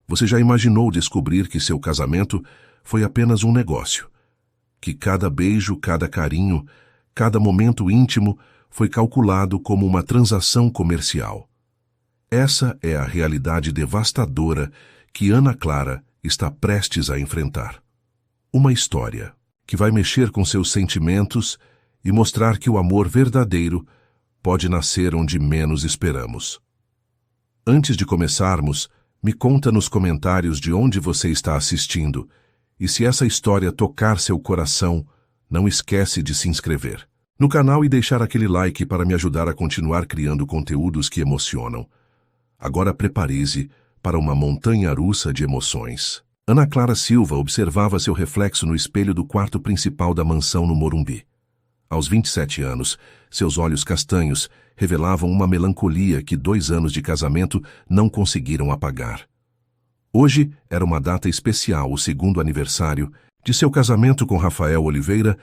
Você já imaginou descobrir que seu casamento foi apenas um negócio? Que cada beijo, cada carinho, cada momento íntimo foi calculado como uma transação comercial. Essa é a realidade devastadora que Ana Clara está prestes a enfrentar. Uma história que vai mexer com seus sentimentos e mostrar que o amor verdadeiro pode nascer onde menos esperamos. Antes de começarmos, me conta nos comentários de onde você está assistindo, e se essa história tocar seu coração, não esquece de se inscrever no canal e deixar aquele like para me ajudar a continuar criando conteúdos que emocionam. Agora prepare-se para uma montanha-russa de emoções. Ana Clara Silva observava seu reflexo no espelho do quarto principal da mansão no Morumbi. Aos 27 anos, seus olhos castanhos revelavam uma melancolia que 2 anos de casamento não conseguiram apagar. Hoje era uma data especial, o 2º aniversário de seu casamento com Rafael Oliveira,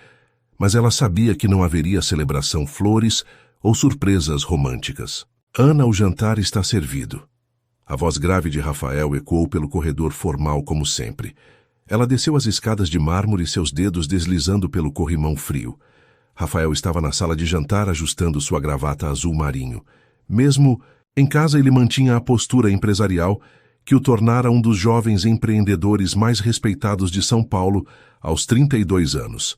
mas ela sabia que não haveria celebração, flores ou surpresas românticas. Ana, o jantar está servido. A voz grave de Rafael ecoou pelo corredor formal como sempre. Ela desceu as escadas de mármore, seus dedos deslizando pelo corrimão frio. Rafael estava na sala de jantar ajustando sua gravata azul marinho. Mesmo em casa, ele mantinha a postura empresarial que o tornara um dos jovens empreendedores mais respeitados de São Paulo aos 32 anos.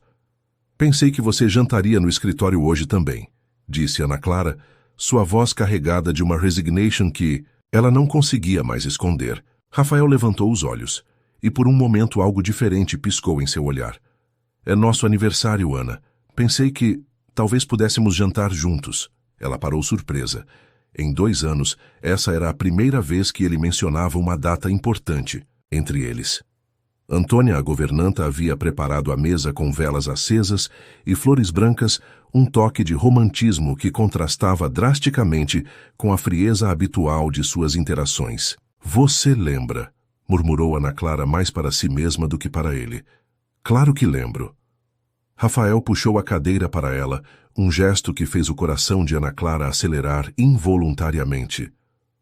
Pensei que você jantaria no escritório hoje também, disse Ana Clara, sua voz carregada de uma resignation que ela não conseguia mais esconder. Rafael levantou os olhos, e por um momento algo diferente piscou em seu olhar. É nosso aniversário, Ana. Pensei que talvez pudéssemos jantar juntos. Ela parou surpresa. Em 2 anos, essa era a primeira vez que ele mencionava uma data importante entre eles. Antônia, a governanta, havia preparado a mesa com velas acesas e flores brancas, um toque de romantismo que contrastava drasticamente com a frieza habitual de suas interações. Você lembra, murmurou Ana Clara mais para si mesma do que para ele. Claro que lembro. Rafael puxou a cadeira para ela, um gesto que fez o coração de Ana Clara acelerar involuntariamente.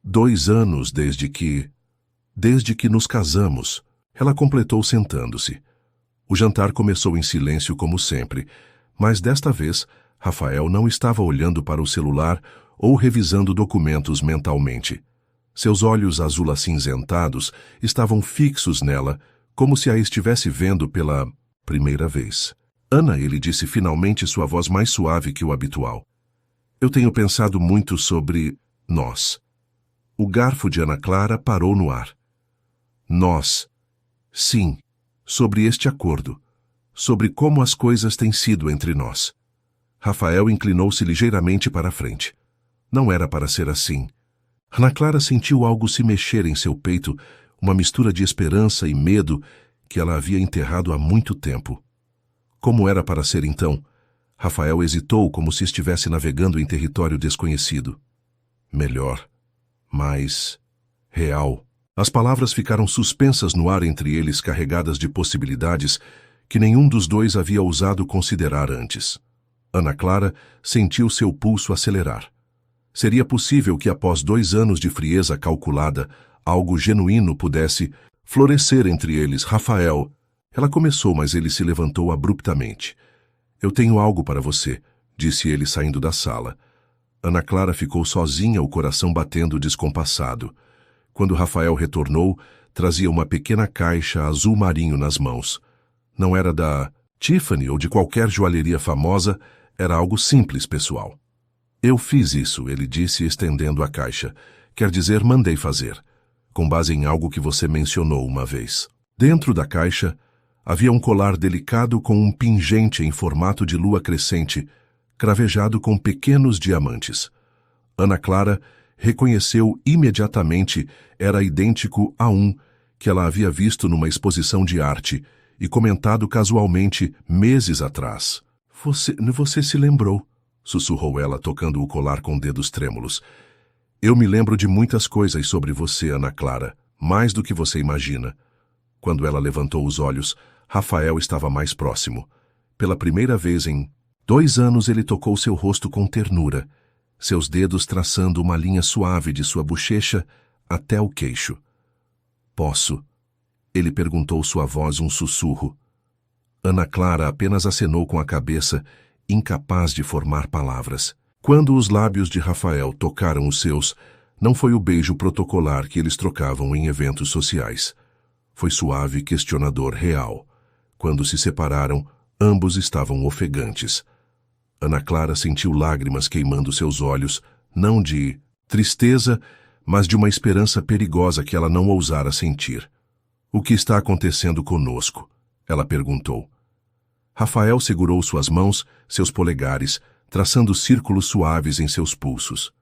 2 anos desde que nos casamos. Ela completou sentando-se. O jantar começou em silêncio como sempre, mas desta vez, Rafael não estava olhando para o celular ou revisando documentos mentalmente. Seus olhos azul-acinzentados estavam fixos nela, como se a estivesse vendo pela primeira vez. Ana, ele disse finalmente, sua voz mais suave que o habitual. Eu tenho pensado muito sobre nós. O garfo de Ana Clara parou no ar. Nós. Sim, sobre este acordo, sobre como as coisas têm sido entre nós. Rafael inclinou-se ligeiramente para a frente. Não era para ser assim. Ana Clara sentiu algo se mexer em seu peito, uma mistura de esperança e medo que ela havia enterrado há muito tempo. Como era para ser então? Rafael hesitou como se estivesse navegando em território desconhecido. Melhor, mais real. As palavras ficaram suspensas no ar entre eles, carregadas de possibilidades que nenhum dos dois havia ousado considerar antes. Ana Clara sentiu seu pulso acelerar. Seria possível que após 2 anos de frieza calculada, algo genuíno pudesse florescer entre eles. Rafael, ela começou, mas ele se levantou abruptamente. Eu tenho algo para você, disse ele saindo da sala. Ana Clara ficou sozinha, o coração batendo descompassado. Quando Rafael retornou, trazia uma pequena caixa azul marinho nas mãos. Não era da Tiffany ou de qualquer joalheria famosa, era algo simples, pessoal. Eu fiz isso, ele disse, estendendo a caixa. Quer dizer, mandei fazer, com base em algo que você mencionou uma vez. Dentro da caixa, havia um colar delicado com um pingente em formato de lua crescente, cravejado com pequenos diamantes. Ana Clara reconheceu imediatamente, era idêntico a um que ela havia visto numa exposição de arte e comentado casualmente meses atrás. Você se lembrou, sussurrou ela, tocando o colar com dedos trêmulos. Eu me lembro de muitas coisas sobre você, Ana Clara, mais do que você imagina. Quando ela levantou os olhos, Rafael estava mais próximo. Pela primeira vez em 2 anos ele tocou seu rosto com ternura, seus dedos traçando uma linha suave de sua bochecha até o queixo. Posso? Ele perguntou, sua voz um sussurro. Ana Clara apenas acenou com a cabeça, incapaz de formar palavras. Quando os lábios de Rafael tocaram os seus, não foi o beijo protocolar que eles trocavam em eventos sociais. Foi suave e questionador real. Quando se separaram, ambos estavam ofegantes. Ana Clara sentiu lágrimas queimando seus olhos, não de tristeza, mas de uma esperança perigosa que ela não ousara sentir. O que está acontecendo conosco? Ela perguntou. Rafael segurou suas mãos, seus polegares, traçando círculos suaves em seus pulsos.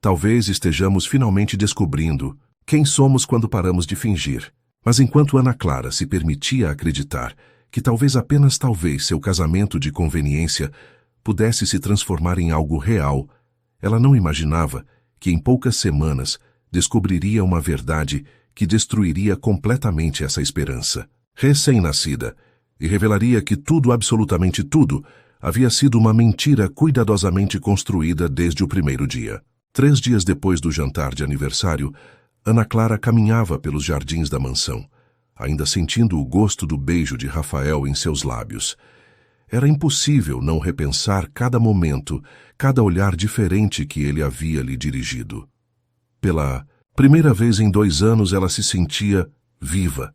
Talvez estejamos finalmente descobrindo quem somos quando paramos de fingir. Mas enquanto Ana Clara se permitia acreditar que talvez apenas talvez seu casamento de conveniência pudesse se transformar em algo real, ela não imaginava que em poucas semanas descobriria uma verdade que destruiria completamente essa esperança. Recém-nascida, e revelaria que tudo, absolutamente tudo, havia sido uma mentira cuidadosamente construída desde o primeiro dia. 3 dias depois do jantar de aniversário, Ana Clara caminhava pelos jardins da mansão, ainda sentindo o gosto do beijo de Rafael em seus lábios. Era impossível não repensar cada momento, cada olhar diferente que ele havia lhe dirigido. Pela primeira vez em 2 anos ela se sentia viva.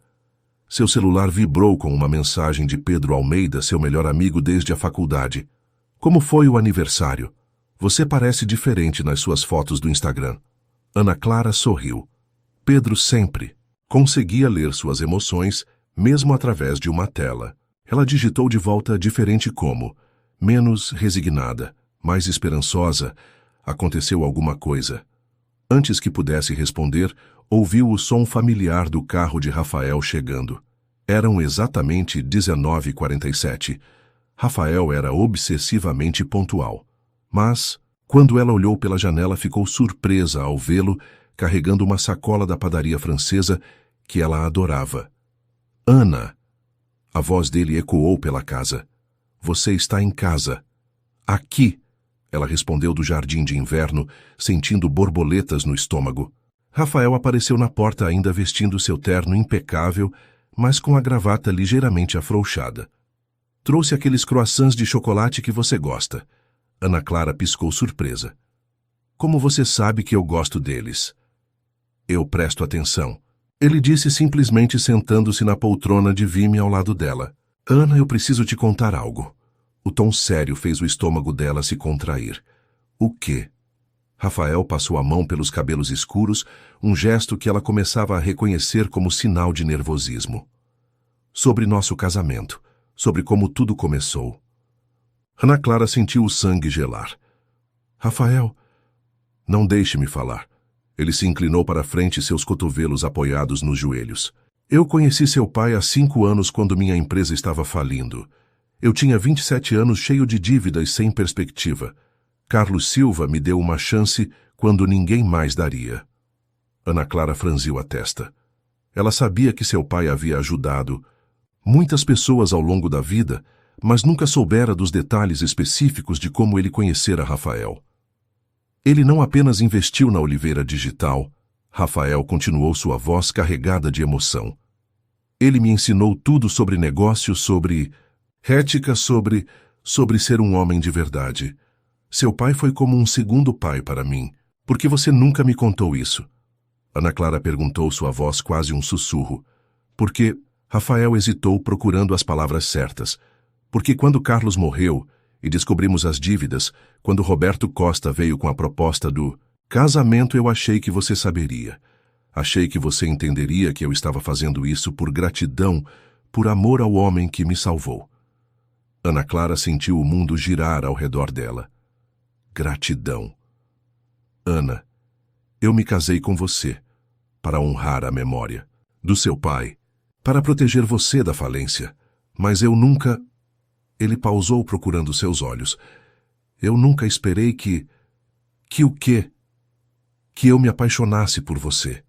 Seu celular vibrou com uma mensagem de Pedro Almeida, seu melhor amigo desde a faculdade. Como foi o aniversário? Você parece diferente nas suas fotos do Instagram. Ana Clara sorriu. Pedro sempre conseguia ler suas emoções, mesmo através de uma tela. Ela digitou de volta diferente como, menos resignada, mais esperançosa. Aconteceu alguma coisa. Antes que pudesse responder, ouviu o som familiar do carro de Rafael chegando. Eram exatamente 19h47. Rafael era obsessivamente pontual. Mas, quando ela olhou pela janela, ficou surpresa ao vê-lo carregando uma sacola da padaria francesa que ela adorava. Ana! A voz dele ecoou pela casa. Você está em casa. Aqui! Ela respondeu do jardim de inverno, sentindo borboletas no estômago. Rafael apareceu na porta ainda vestindo seu terno impecável, mas com a gravata ligeiramente afrouxada. Trouxe aqueles croissants de chocolate que você gosta. Ana Clara piscou surpresa. Como você sabe que eu gosto deles? Eu presto atenção. Ele disse simplesmente sentando-se na poltrona de Vime ao lado dela. Ana, eu preciso te contar algo. O tom sério fez o estômago dela se contrair. O quê? Rafael passou a mão pelos cabelos escuros, um gesto que ela começava a reconhecer como sinal de nervosismo. Sobre nosso casamento, sobre como tudo começou. Ana Clara sentiu o sangue gelar. Rafael, não deixe-me falar. Ele se inclinou para frente, seus cotovelos apoiados nos joelhos. Eu conheci seu pai há 5 anos quando minha empresa estava falindo. Eu tinha 27 anos, cheio de dívidas, sem perspectiva. Carlos Silva me deu uma chance quando ninguém mais daria. Ana Clara franziu a testa. Ela sabia que seu pai havia ajudado muitas pessoas ao longo da vida, mas nunca soubera dos detalhes específicos de como ele conhecera Rafael. Ele não apenas investiu na Oliveira Digital, Rafael continuou, sua voz carregada de emoção. Ele me ensinou tudo sobre negócios, sobre ética, sobre ser um homem de verdade. Seu pai foi como um segundo pai para mim. Por que você nunca me contou isso? Ana Clara perguntou, sua voz quase um sussurro. Porque Rafael hesitou, procurando as palavras certas. Porque quando Carlos morreu e descobrimos as dívidas, quando Roberto Costa veio com a proposta do casamento, eu achei que você saberia. Achei que você entenderia que eu estava fazendo isso por gratidão, por amor ao homem que me salvou. Ana Clara sentiu o mundo girar ao redor dela. Gratidão. Ana, eu me casei com você para honrar a memória do seu pai, para proteger você da falência, mas eu nunca... Ele pausou procurando seus olhos. Eu nunca esperei que o quê? Que eu me apaixonasse por você.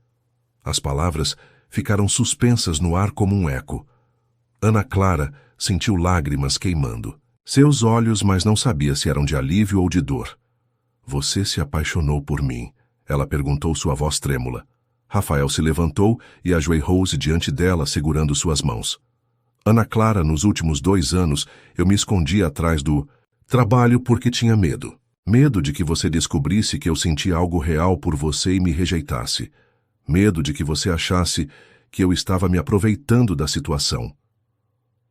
As palavras ficaram suspensas no ar como um eco. Ana Clara sentiu lágrimas queimando seus olhos, mas não sabia se eram de alívio ou de dor. Você se apaixonou por mim? Ela perguntou, sua voz trêmula. Rafael se levantou e ajoelhou-se diante dela, segurando suas mãos. Ana Clara, nos últimos 2 anos, eu me escondi atrás do trabalho porque tinha medo. Medo de que você descobrisse que eu sentia algo real por você e me rejeitasse. Medo de que você achasse que eu estava me aproveitando da situação.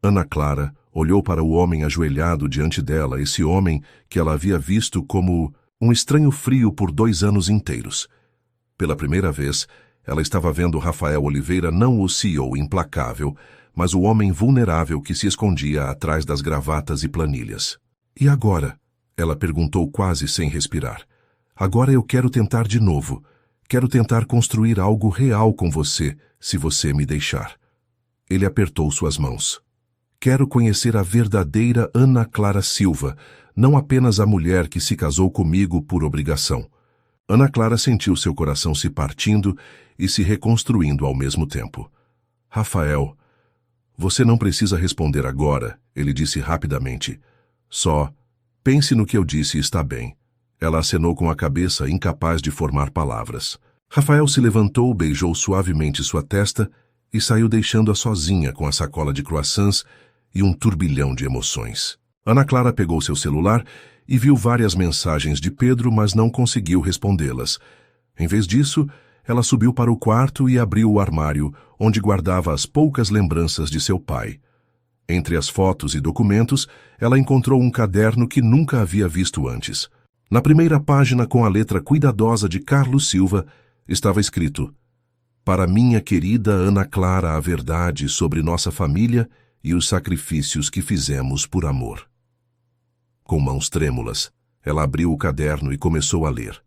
Ana Clara olhou para o homem ajoelhado diante dela, esse homem que ela havia visto como um estranho frio por 2 anos inteiros. Pela primeira vez, ela estava vendo Rafael Oliveira não o CEO implacável, mas o homem vulnerável que se escondia atrás das gravatas e planilhas. E agora? Ela perguntou quase sem respirar. Agora eu quero tentar de novo. Quero tentar construir algo real com você, se você me deixar. Ele apertou suas mãos. Quero conhecer a verdadeira Ana Clara Silva, não apenas a mulher que se casou comigo por obrigação. Ana Clara sentiu seu coração se partindo e se reconstruindo ao mesmo tempo. Rafael, você não precisa responder agora, ele disse rapidamente. Só, pense no que eu disse e está bem. Ela acenou com a cabeça, incapaz de formar palavras. Rafael se levantou, beijou suavemente sua testa e saiu deixando-a sozinha com a sacola de croissants e um turbilhão de emoções. Ana Clara pegou seu celular e viu várias mensagens de Pedro, mas não conseguiu respondê-las. Em vez disso, ela subiu para o quarto e abriu o armário, onde guardava as poucas lembranças de seu pai. Entre as fotos e documentos, ela encontrou um caderno que nunca havia visto antes. Na primeira página, com a letra cuidadosa de Carlos Silva, estava escrito: Para minha querida Ana Clara, a verdade sobre nossa família e os sacrifícios que fizemos por amor. Com mãos trêmulas, ela abriu o caderno e começou a ler.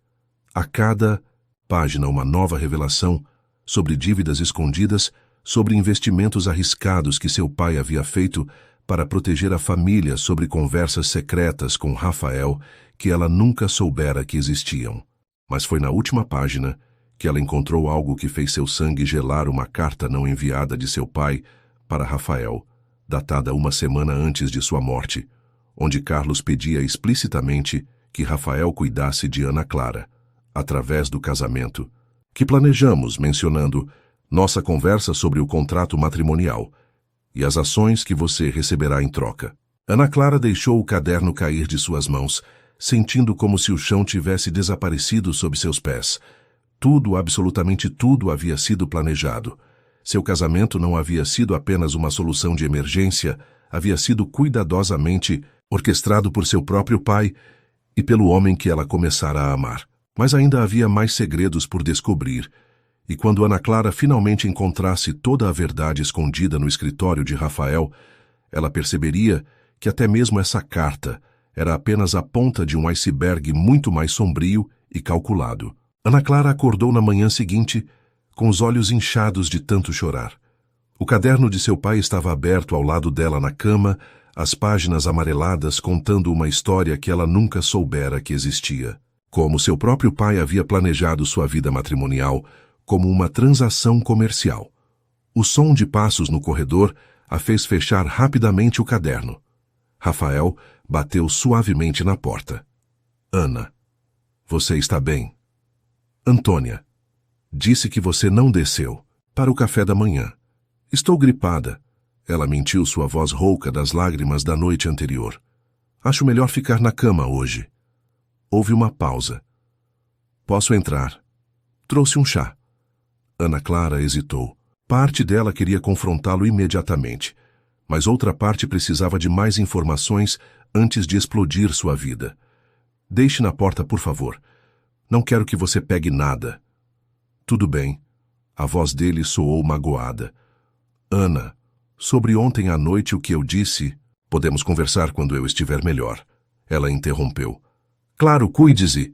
A cada página, uma nova revelação sobre dívidas escondidas, sobre investimentos arriscados que seu pai havia feito para proteger a família, sobre conversas secretas com Rafael que ela nunca soubera que existiam. Mas foi na última página que ela encontrou algo que fez seu sangue gelar, uma carta não enviada de seu pai para Rafael, datada 1 semana antes de sua morte, onde Carlos pedia explicitamente que Rafael cuidasse de Ana Clara, através do casamento, que planejamos, mencionando nossa conversa sobre o contrato matrimonial e as ações que você receberá em troca. Ana Clara deixou o caderno cair de suas mãos, sentindo como se o chão tivesse desaparecido sob seus pés. Tudo, absolutamente tudo, havia sido planejado. Seu casamento não havia sido apenas uma solução de emergência, havia sido cuidadosamente orquestrado por seu próprio pai e pelo homem que ela começara a amar. Mas ainda havia mais segredos por descobrir, e quando Ana Clara finalmente encontrasse toda a verdade escondida no escritório de Rafael, ela perceberia que até mesmo essa carta era apenas a ponta de um iceberg muito mais sombrio e calculado. Ana Clara acordou na manhã seguinte com os olhos inchados de tanto chorar. O caderno de seu pai estava aberto ao lado dela na cama, as páginas amareladas contando uma história que ela nunca soubera que existia. Como seu próprio pai havia planejado sua vida matrimonial como uma transação comercial. O som de passos no corredor a fez fechar rapidamente o caderno. Rafael bateu suavemente na porta. Ana, você está bem? Antônia, disse que você não desceu para o café da manhã. Estou gripada. Ela mentiu, sua voz rouca das lágrimas da noite anterior. Acho melhor ficar na cama hoje. Houve uma pausa. Posso entrar? Trouxe um chá. Ana Clara hesitou. Parte dela queria confrontá-lo imediatamente, mas outra parte precisava de mais informações antes de explodir sua vida. Deixe na porta, por favor. Não quero que você pegue nada. Tudo bem. A voz dele soou magoada. Ana, sobre ontem à noite o que eu disse, podemos conversar quando eu estiver melhor. Ela interrompeu. Claro, cuide-se.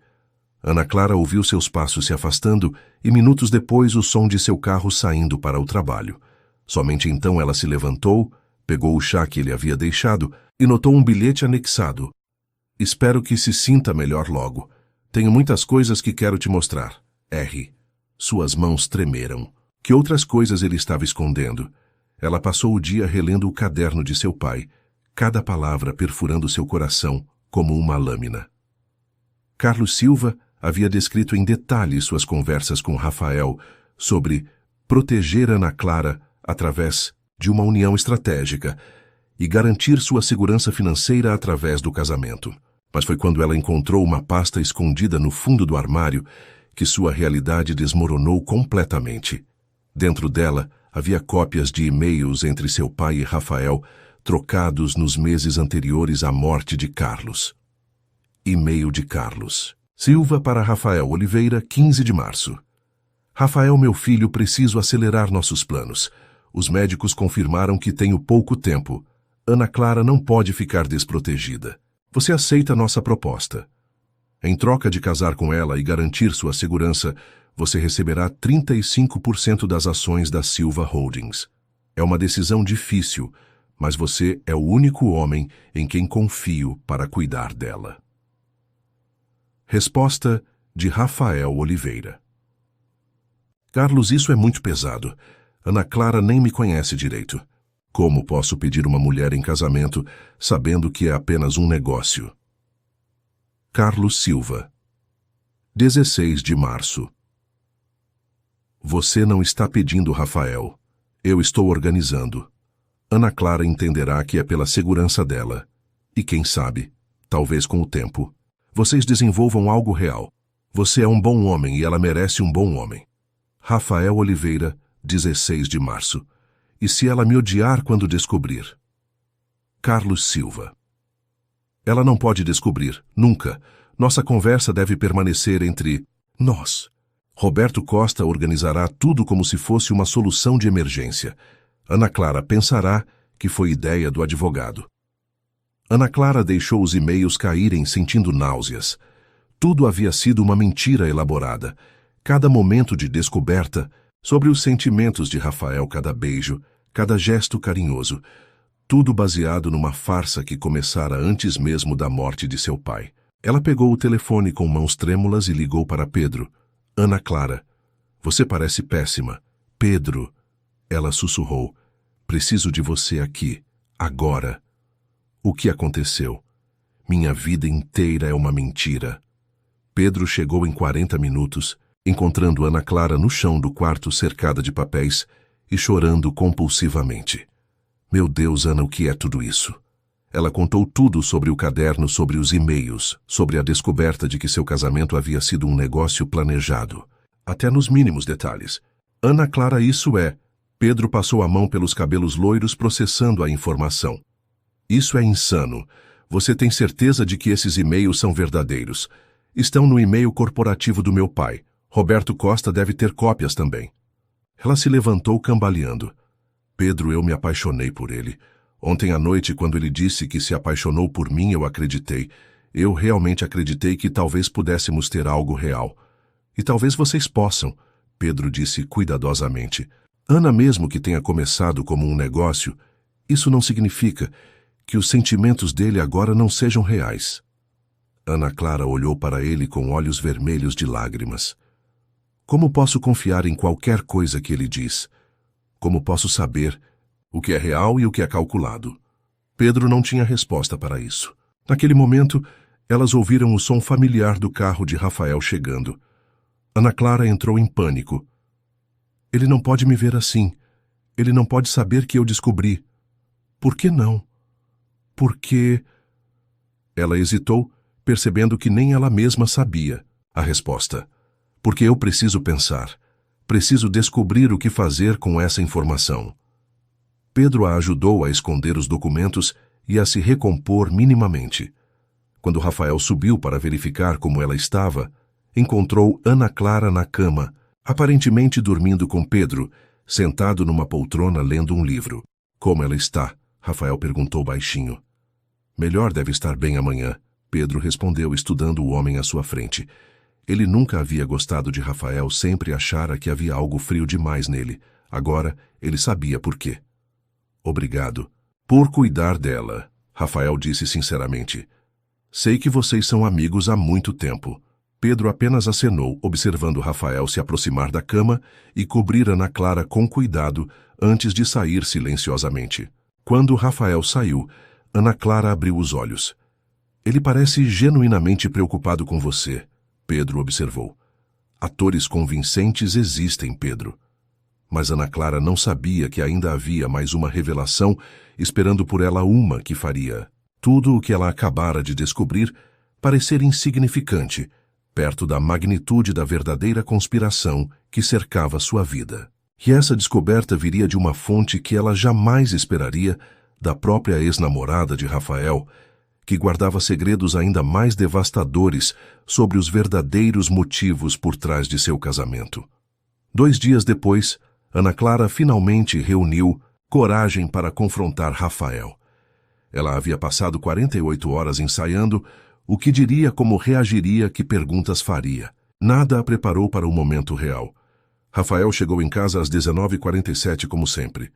Ana Clara ouviu seus passos se afastando e minutos depois o som de seu carro saindo para o trabalho. Somente então ela se levantou, pegou o chá que ele havia deixado e notou um bilhete anexado. Espero que se sinta melhor logo. Tenho muitas coisas que quero te mostrar. R. Suas mãos tremeram. Que outras coisas ele estava escondendo? Ela passou o dia relendo o caderno de seu pai, cada palavra perfurando seu coração como uma lâmina. Carlos Silva havia descrito em detalhe suas conversas com Rafael, sobre proteger Ana Clara através de uma união estratégica e garantir sua segurança financeira através do casamento. Mas foi quando ela encontrou uma pasta escondida no fundo do armário que sua realidade desmoronou completamente. Dentro dela havia cópias de e-mails entre seu pai e Rafael, trocados nos meses anteriores à morte de Carlos. E-mail de Carlos. Silva para Rafael Oliveira, 15 de março. Rafael, meu filho, preciso acelerar nossos planos. Os médicos confirmaram que tenho pouco tempo. Ana Clara não pode ficar desprotegida. Você aceita nossa proposta? Em troca de casar com ela e garantir sua segurança, você receberá 35% das ações da Silva Holdings. É uma decisão difícil, mas você é o único homem em quem confio para cuidar dela. Resposta de Rafael Oliveira. Carlos, isso é muito pesado. Ana Clara nem me conhece direito. Como posso pedir uma mulher em casamento sabendo que é apenas um negócio? Carlos Silva. 16 de março. Você não está pedindo, Rafael. Eu estou organizando. Ana Clara entenderá que é pela segurança dela. E quem sabe, talvez com o tempo, vocês desenvolvam algo real. Você é um bom homem e ela merece um bom homem. Rafael Oliveira, 16 de março. E se ela me odiar quando descobrir? Carlos Silva. Ela não pode descobrir, nunca. Nossa conversa deve permanecer entre nós. Roberto Costa organizará tudo como se fosse uma solução de emergência. Ana Clara pensará que foi ideia do advogado. Ana Clara deixou os e-mails caírem sentindo náuseas. Tudo havia sido uma mentira elaborada. Cada momento de descoberta sobre os sentimentos de Rafael, cada beijo, cada gesto carinhoso. Tudo baseado numa farsa que começara antes mesmo da morte de seu pai. Ela pegou o telefone com mãos trêmulas e ligou para Pedro. Ana Clara, você parece péssima. Pedro, ela sussurrou. Preciso de você aqui, agora. O que aconteceu? Minha vida inteira é uma mentira. Pedro chegou em 40 minutos, encontrando Ana Clara no chão do quarto cercada de papéis e chorando compulsivamente. Meu Deus, Ana, o que é tudo isso? Ela contou tudo sobre o caderno, sobre os e-mails, sobre a descoberta de que seu casamento havia sido um negócio planejado, até nos mínimos detalhes. Ana Clara, isso é. Pedro passou a mão pelos cabelos loiros processando a informação. Isso é insano. Você tem certeza de que esses e-mails são verdadeiros? Estão no e-mail corporativo do meu pai. Roberto Costa deve ter cópias também. Ela se levantou cambaleando. Pedro, eu me apaixonei por ele. Ontem à noite, quando ele disse que se apaixonou por mim, eu acreditei. Eu realmente acreditei que talvez pudéssemos ter algo real. E talvez vocês possam, Pedro disse cuidadosamente. Ana, mesmo que tenha começado como um negócio, isso não significa que os sentimentos dele agora não sejam reais. Ana Clara olhou para ele com olhos vermelhos de lágrimas. Como posso confiar em qualquer coisa que ele diz? Como posso saber o que é real e o que é calculado? Pedro não tinha resposta para isso. Naquele momento, elas ouviram o som familiar do carro de Rafael chegando. Ana Clara entrou em pânico. Ele não pode me ver assim. Ele não pode saber que eu descobri. Por que não? Porque... Ela hesitou, percebendo que nem ela mesma sabia a resposta. Porque eu preciso pensar. Preciso descobrir o que fazer com essa informação. Pedro a ajudou a esconder os documentos e a se recompor minimamente. Quando Rafael subiu para verificar como ela estava, encontrou Ana Clara na cama, aparentemente dormindo com Pedro, sentado numa poltrona lendo um livro. Como ela está? Rafael perguntou baixinho. Melhor, deve estar bem amanhã, Pedro respondeu, estudando o homem à sua frente. Ele nunca havia gostado de Rafael, sempre achara que havia algo frio demais nele. Agora, ele sabia por quê. Obrigado por cuidar dela, Rafael disse sinceramente. Sei que vocês são amigos há muito tempo. Pedro apenas acenou, observando Rafael se aproximar da cama e cobrir Ana Clara com cuidado antes de sair silenciosamente. Quando Rafael saiu, Ana Clara abriu os olhos. Ele parece genuinamente preocupado com você, Pedro observou. Atores convincentes existem, Pedro. Mas Ana Clara não sabia que ainda havia mais uma revelação esperando por ela, uma que faria tudo o que ela acabara de descobrir parecer insignificante perto da magnitude da verdadeira conspiração que cercava sua vida. E essa descoberta viria de uma fonte que ela jamais esperaria da própria ex-namorada de Rafael, que guardava segredos ainda mais devastadores sobre os verdadeiros motivos por trás de seu casamento. 2 dias depois, Ana Clara finalmente reuniu coragem para confrontar Rafael. Ela havia passado 48 horas ensaiando o que diria, como reagiria, que perguntas faria. Nada a preparou para o momento real. Rafael chegou em casa às 19h47, como sempre.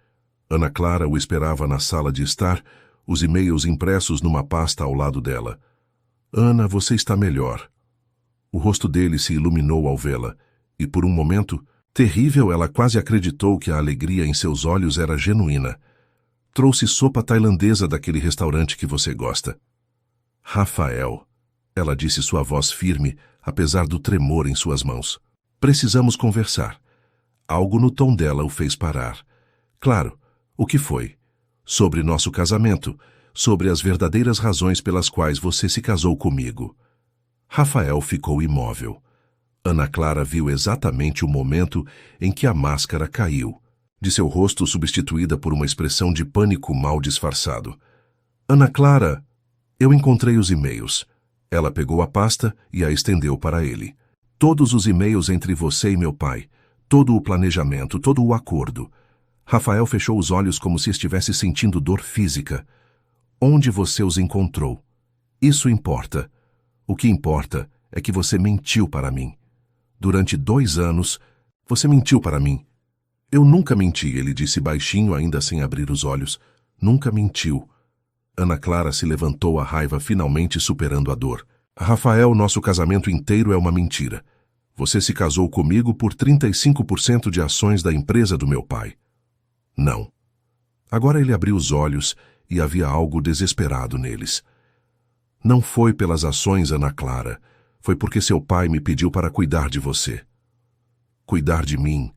Ana Clara o esperava na sala de estar, os e-mails impressos numa pasta ao lado dela. Ana, você está melhor. O rosto dele se iluminou ao vê-la, e por um momento, terrível, ela quase acreditou que a alegria em seus olhos era genuína. Trouxe sopa tailandesa daquele restaurante que você gosta. Rafael, ela disse, sua voz firme, apesar do tremor em suas mãos. Precisamos conversar. Algo no tom dela o fez parar. Claro, o que foi? Sobre nosso casamento, sobre as verdadeiras razões pelas quais você se casou comigo. Rafael ficou imóvel. Ana Clara viu exatamente o momento em que a máscara caiu, de seu rosto substituída por uma expressão de pânico mal disfarçado. Ana Clara, eu encontrei os e-mails. Ela pegou a pasta e a estendeu para ele. Todos os e-mails entre você e meu pai, todo o planejamento, todo o acordo. Rafael fechou os olhos como se estivesse sentindo dor física. Onde você os encontrou? Isso importa. O que importa é que você mentiu para mim. Durante 2 anos, você mentiu para mim. Eu nunca menti, ele disse baixinho, ainda sem abrir os olhos. Nunca mentiu. Ana Clara se levantou, a raiva finalmente superando a dor. Rafael, nosso casamento inteiro é uma mentira. Você se casou comigo por 35% de ações da empresa do meu pai. Não. Agora ele abriu os olhos e havia algo desesperado neles. Não foi pelas ações, Ana Clara. Foi porque seu pai me pediu para cuidar de você. Cuidar de mim?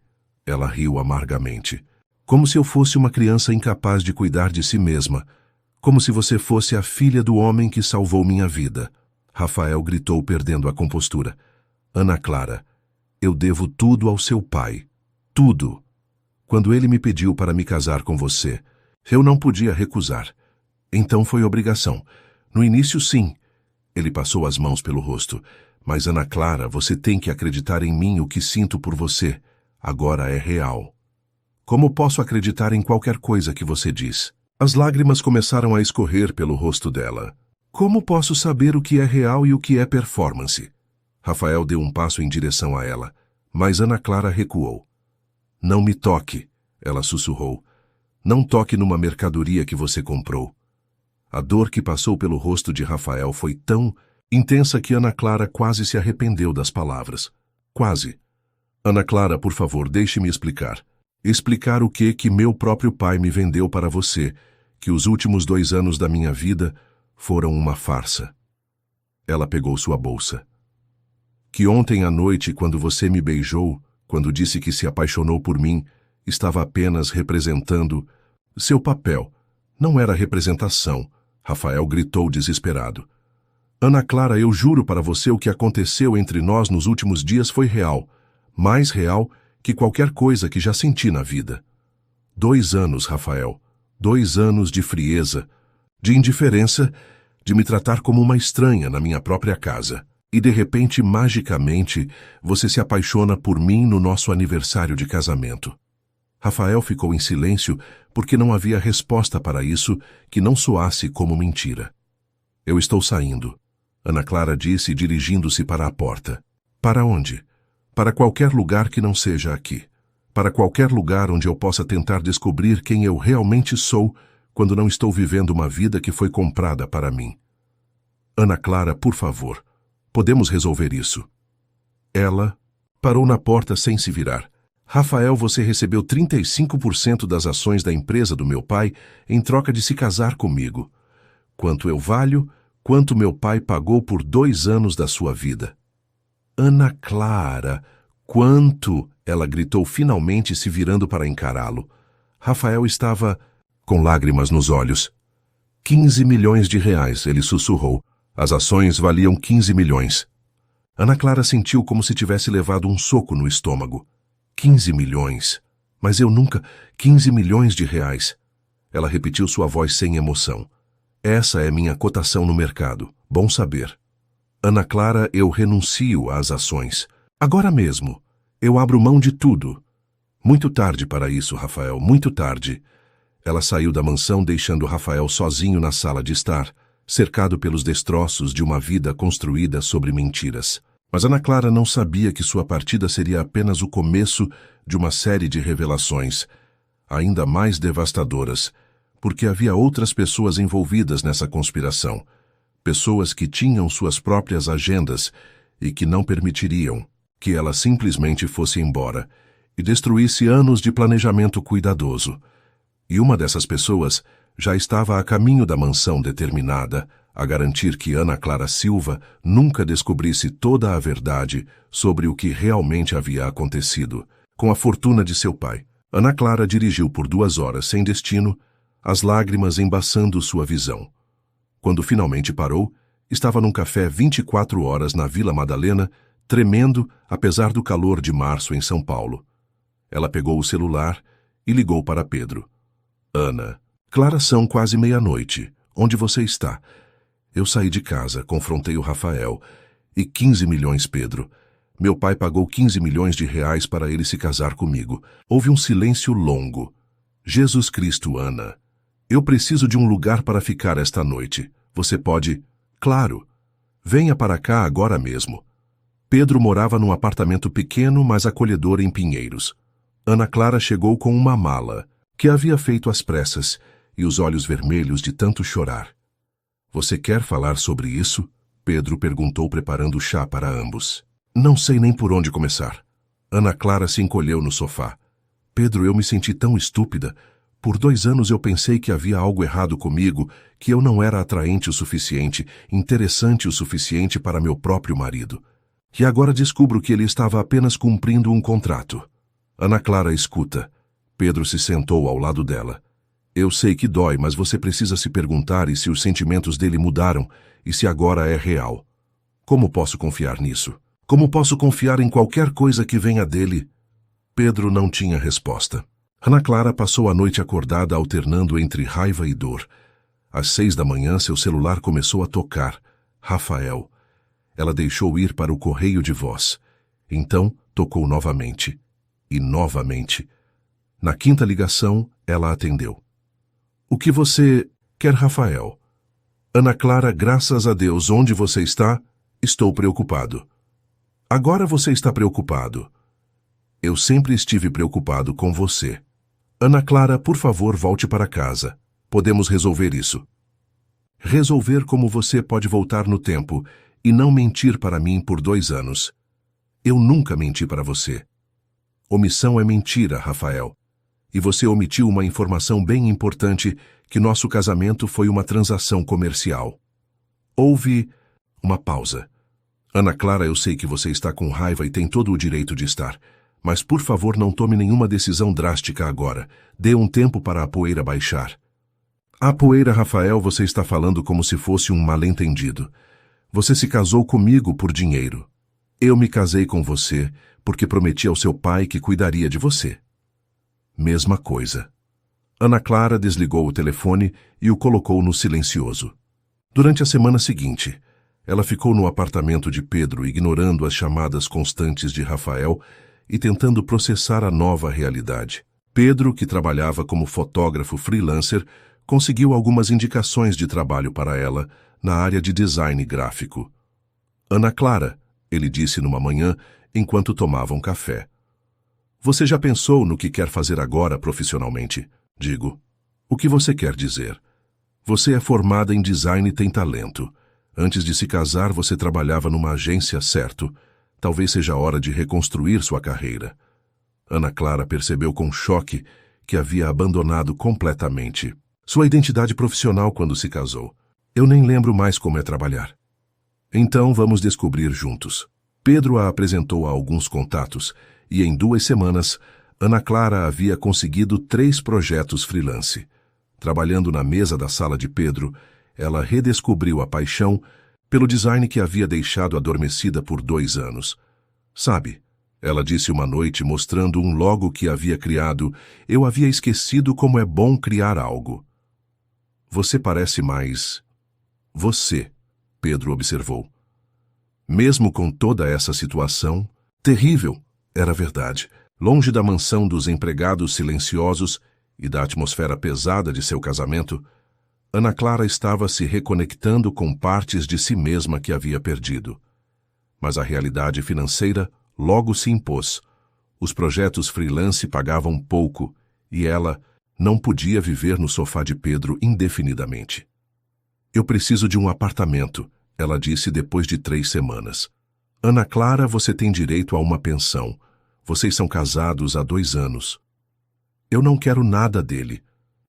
Ela riu amargamente. Como se eu fosse uma criança incapaz de cuidar de si mesma. Como se você fosse a filha do homem que salvou minha vida. Rafael gritou, perdendo a compostura. Ana Clara, eu devo tudo ao seu pai. Tudo. Quando ele me pediu para me casar com você, eu não podia recusar. Então foi obrigação. No início, sim. Ele passou as mãos pelo rosto. Mas, Ana Clara, você tem que acreditar em mim. O que sinto por você agora é real. Como posso acreditar em qualquer coisa que você diz? As lágrimas começaram a escorrer pelo rosto dela. Como posso saber o que é real e o que é performance? Rafael deu um passo em direção a ela, mas Ana Clara recuou. Não me toque, ela sussurrou. Não toque numa mercadoria que você comprou. A dor que passou pelo rosto de Rafael foi tão intensa que Ana Clara quase se arrependeu das palavras. Quase. Ana Clara, por favor, deixe-me explicar. Explicar o que meu próprio pai me vendeu para você, que os últimos 2 anos da minha vida foram uma farsa. Ela pegou sua bolsa. Que ontem à noite, quando você me beijou, quando disse que se apaixonou por mim, estava apenas representando seu papel. Não era representação. Rafael gritou desesperado. Ana Clara, eu juro para você, o que aconteceu entre nós nos últimos dias foi real. Mais real que qualquer coisa que já senti na vida. 2 anos, Rafael. 2 anos de frieza, de indiferença, de me tratar como uma estranha na minha própria casa. E de repente, magicamente, você se apaixona por mim no nosso aniversário de casamento. Rafael ficou em silêncio porque não havia resposta para isso que não soasse como mentira. Eu estou saindo, Ana Clara disse, dirigindo-se para a porta. Para onde? Para qualquer lugar que não seja aqui. Para qualquer lugar onde eu possa tentar descobrir quem eu realmente sou quando não estou vivendo uma vida que foi comprada para mim. Ana Clara, por favor, podemos resolver isso. Ela parou na porta sem se virar. Rafael, você recebeu 35% das ações da empresa do meu pai em troca de se casar comigo. Quanto eu valho, quanto meu pai pagou por 2 anos da sua vida. Ana Clara, Quanto? Ela gritou finalmente, se virando para encará-lo. Rafael estava com lágrimas nos olhos. 15 milhões de reais, ele sussurrou. As ações valiam 15 milhões. Ana Clara sentiu como se tivesse levado um soco no estômago. 15 milhões. Mas eu nunca... 15 milhões de reais. Ela repetiu, sua voz sem emoção. Essa é minha cotação no mercado. Bom saber. Ana Clara, eu renuncio às ações. Agora mesmo. Eu abro mão de tudo. Muito tarde para isso, Rafael, muito tarde. Ela saiu da mansão, deixando Rafael sozinho na sala de estar, cercado pelos destroços de uma vida construída sobre mentiras. Mas Ana Clara não sabia que sua partida seria apenas o começo de uma série de revelações, ainda mais devastadoras, porque havia outras pessoas envolvidas nessa conspiração, pessoas que tinham suas próprias agendas e que não permitiriam que ela simplesmente fosse embora e destruísse anos de planejamento cuidadoso. E uma dessas pessoas já estava a caminho da mansão, determinada a garantir que Ana Clara Silva nunca descobrisse toda a verdade sobre o que realmente havia acontecido. Com a fortuna de seu pai, Ana Clara dirigiu por 2 horas sem destino, as lágrimas embaçando sua visão. Quando finalmente parou, estava num café 24 horas na Vila Madalena, tremendo apesar do calor de março em São Paulo. Ela pegou o celular e ligou para Pedro. Ana, Clara, são quase meia-noite. Onde você está? Eu saí de casa, confrontei o Rafael. E 15 milhões, Pedro. Meu pai pagou 15 milhões de reais para ele se casar comigo. Houve um silêncio longo. Jesus Cristo, Ana. Eu preciso de um lugar para ficar esta noite. Você pode... Claro. Venha para cá agora mesmo. Pedro morava num apartamento pequeno, mas acolhedor em Pinheiros. Ana Clara chegou com uma mala, que havia feito às pressas, e os olhos vermelhos de tanto chorar. Você quer falar sobre isso? Pedro perguntou, preparando chá para ambos. Não sei nem por onde começar. Ana Clara se encolheu no sofá. Pedro, eu me senti tão estúpida. Por 2 anos eu pensei que havia algo errado comigo, que eu não era atraente o suficiente, interessante o suficiente para meu próprio marido. E agora descubro que ele estava apenas cumprindo um contrato. Ana Clara, escuta. Pedro se sentou ao lado dela. Eu sei que dói, mas você precisa se perguntar e se os sentimentos dele mudaram e se agora é real. Como posso confiar nisso? Como posso confiar em qualquer coisa que venha dele? Pedro não tinha resposta. Ana Clara passou a noite acordada, alternando entre raiva e dor. Às 6 da manhã, seu celular começou a tocar. Rafael. Ela deixou ir para o correio de voz. Então, tocou novamente. E novamente. Na 5ª ligação, ela atendeu. O que você quer, Rafael? Ana Clara, graças a Deus, onde você está? Estou preocupado. Agora você está preocupado. Eu sempre estive preocupado com você. Ana Clara, por favor, volte para casa. Podemos resolver isso. Resolver como você pode voltar no tempo e não mentir para mim por 2 anos. Eu nunca menti para você. Omissão é mentira, Rafael. E você omitiu uma informação bem importante, que nosso casamento foi uma transação comercial. Houve uma pausa. Ana Clara, eu sei que você está com raiva e tem todo o direito de estar. Mas, por favor, não tome nenhuma decisão drástica agora. Dê um tempo para a poeira baixar. A poeira, Rafael, você está falando como se fosse um mal-entendido. Você se casou comigo por dinheiro. Eu me casei com você porque prometi ao seu pai que cuidaria de você. Mesma coisa. Ana Clara desligou o telefone e o colocou no silencioso. Durante a semana seguinte, ela ficou no apartamento de Pedro, ignorando as chamadas constantes de Rafael e tentando processar a nova realidade. Pedro, que trabalhava como fotógrafo freelancer, conseguiu algumas indicações de trabalho para ela na área de design gráfico. Ana Clara, ele disse numa manhã, enquanto tomavam café. Você já pensou no que quer fazer agora profissionalmente? Digo, o que você quer dizer? Você é formada em design e tem talento. Antes de se casar, você trabalhava numa agência, certo? Talvez seja a hora de reconstruir sua carreira. Ana Clara percebeu com choque que havia abandonado completamente sua identidade profissional quando se casou. Eu nem lembro mais como é trabalhar. Então vamos descobrir juntos. Pedro a apresentou a alguns contatos e, em 2 semanas, Ana Clara havia conseguido 3 projetos freelance. Trabalhando na mesa da sala de Pedro, ela redescobriu a paixão pelo design que havia deixado adormecida por 2 anos. Sabe, ela disse uma noite mostrando um logo que havia criado, eu havia esquecido como é bom criar algo. Você parece mais... você, Pedro observou. Mesmo com toda essa situação, terrível, era verdade. Longe da mansão dos empregados silenciosos e da atmosfera pesada de seu casamento, Ana Clara estava se reconectando com partes de si mesma que havia perdido. Mas a realidade financeira logo se impôs. Os projetos freelance pagavam pouco e ela não podia viver no sofá de Pedro indefinidamente. Eu preciso de um apartamento, ela disse depois de 3 semanas. Ana Clara, você tem direito a uma pensão. Vocês são casados há 2 anos. Eu não quero nada dele.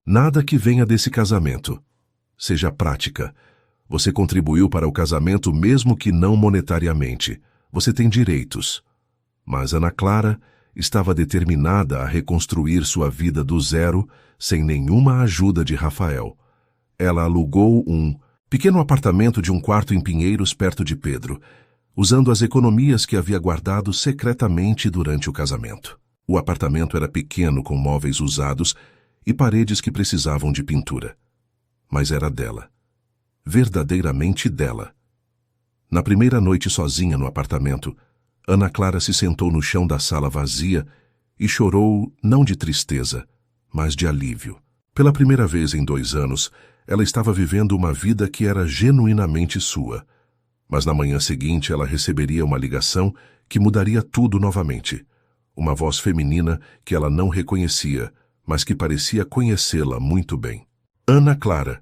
Nada que venha desse casamento. Seja prática. Você contribuiu para o casamento mesmo que não monetariamente. Você tem direitos. Mas Ana Clara estava determinada a reconstruir sua vida do zero sem nenhuma ajuda de Rafael. Ela alugou um pequeno apartamento de 1 quarto em Pinheiros, perto de Pedro, usando as economias que havia guardado secretamente durante o casamento. O apartamento era pequeno, com móveis usados e paredes que precisavam de pintura. Mas era dela. Verdadeiramente dela. Na primeira noite sozinha no apartamento, Ana Clara se sentou no chão da sala vazia e chorou não de tristeza, mas de alívio. Pela primeira vez em 2 anos, ela estava vivendo uma vida que era genuinamente sua. Mas na manhã seguinte ela receberia uma ligação que mudaria tudo novamente. Uma voz feminina que ela não reconhecia, mas que parecia conhecê-la muito bem. Ana Clara.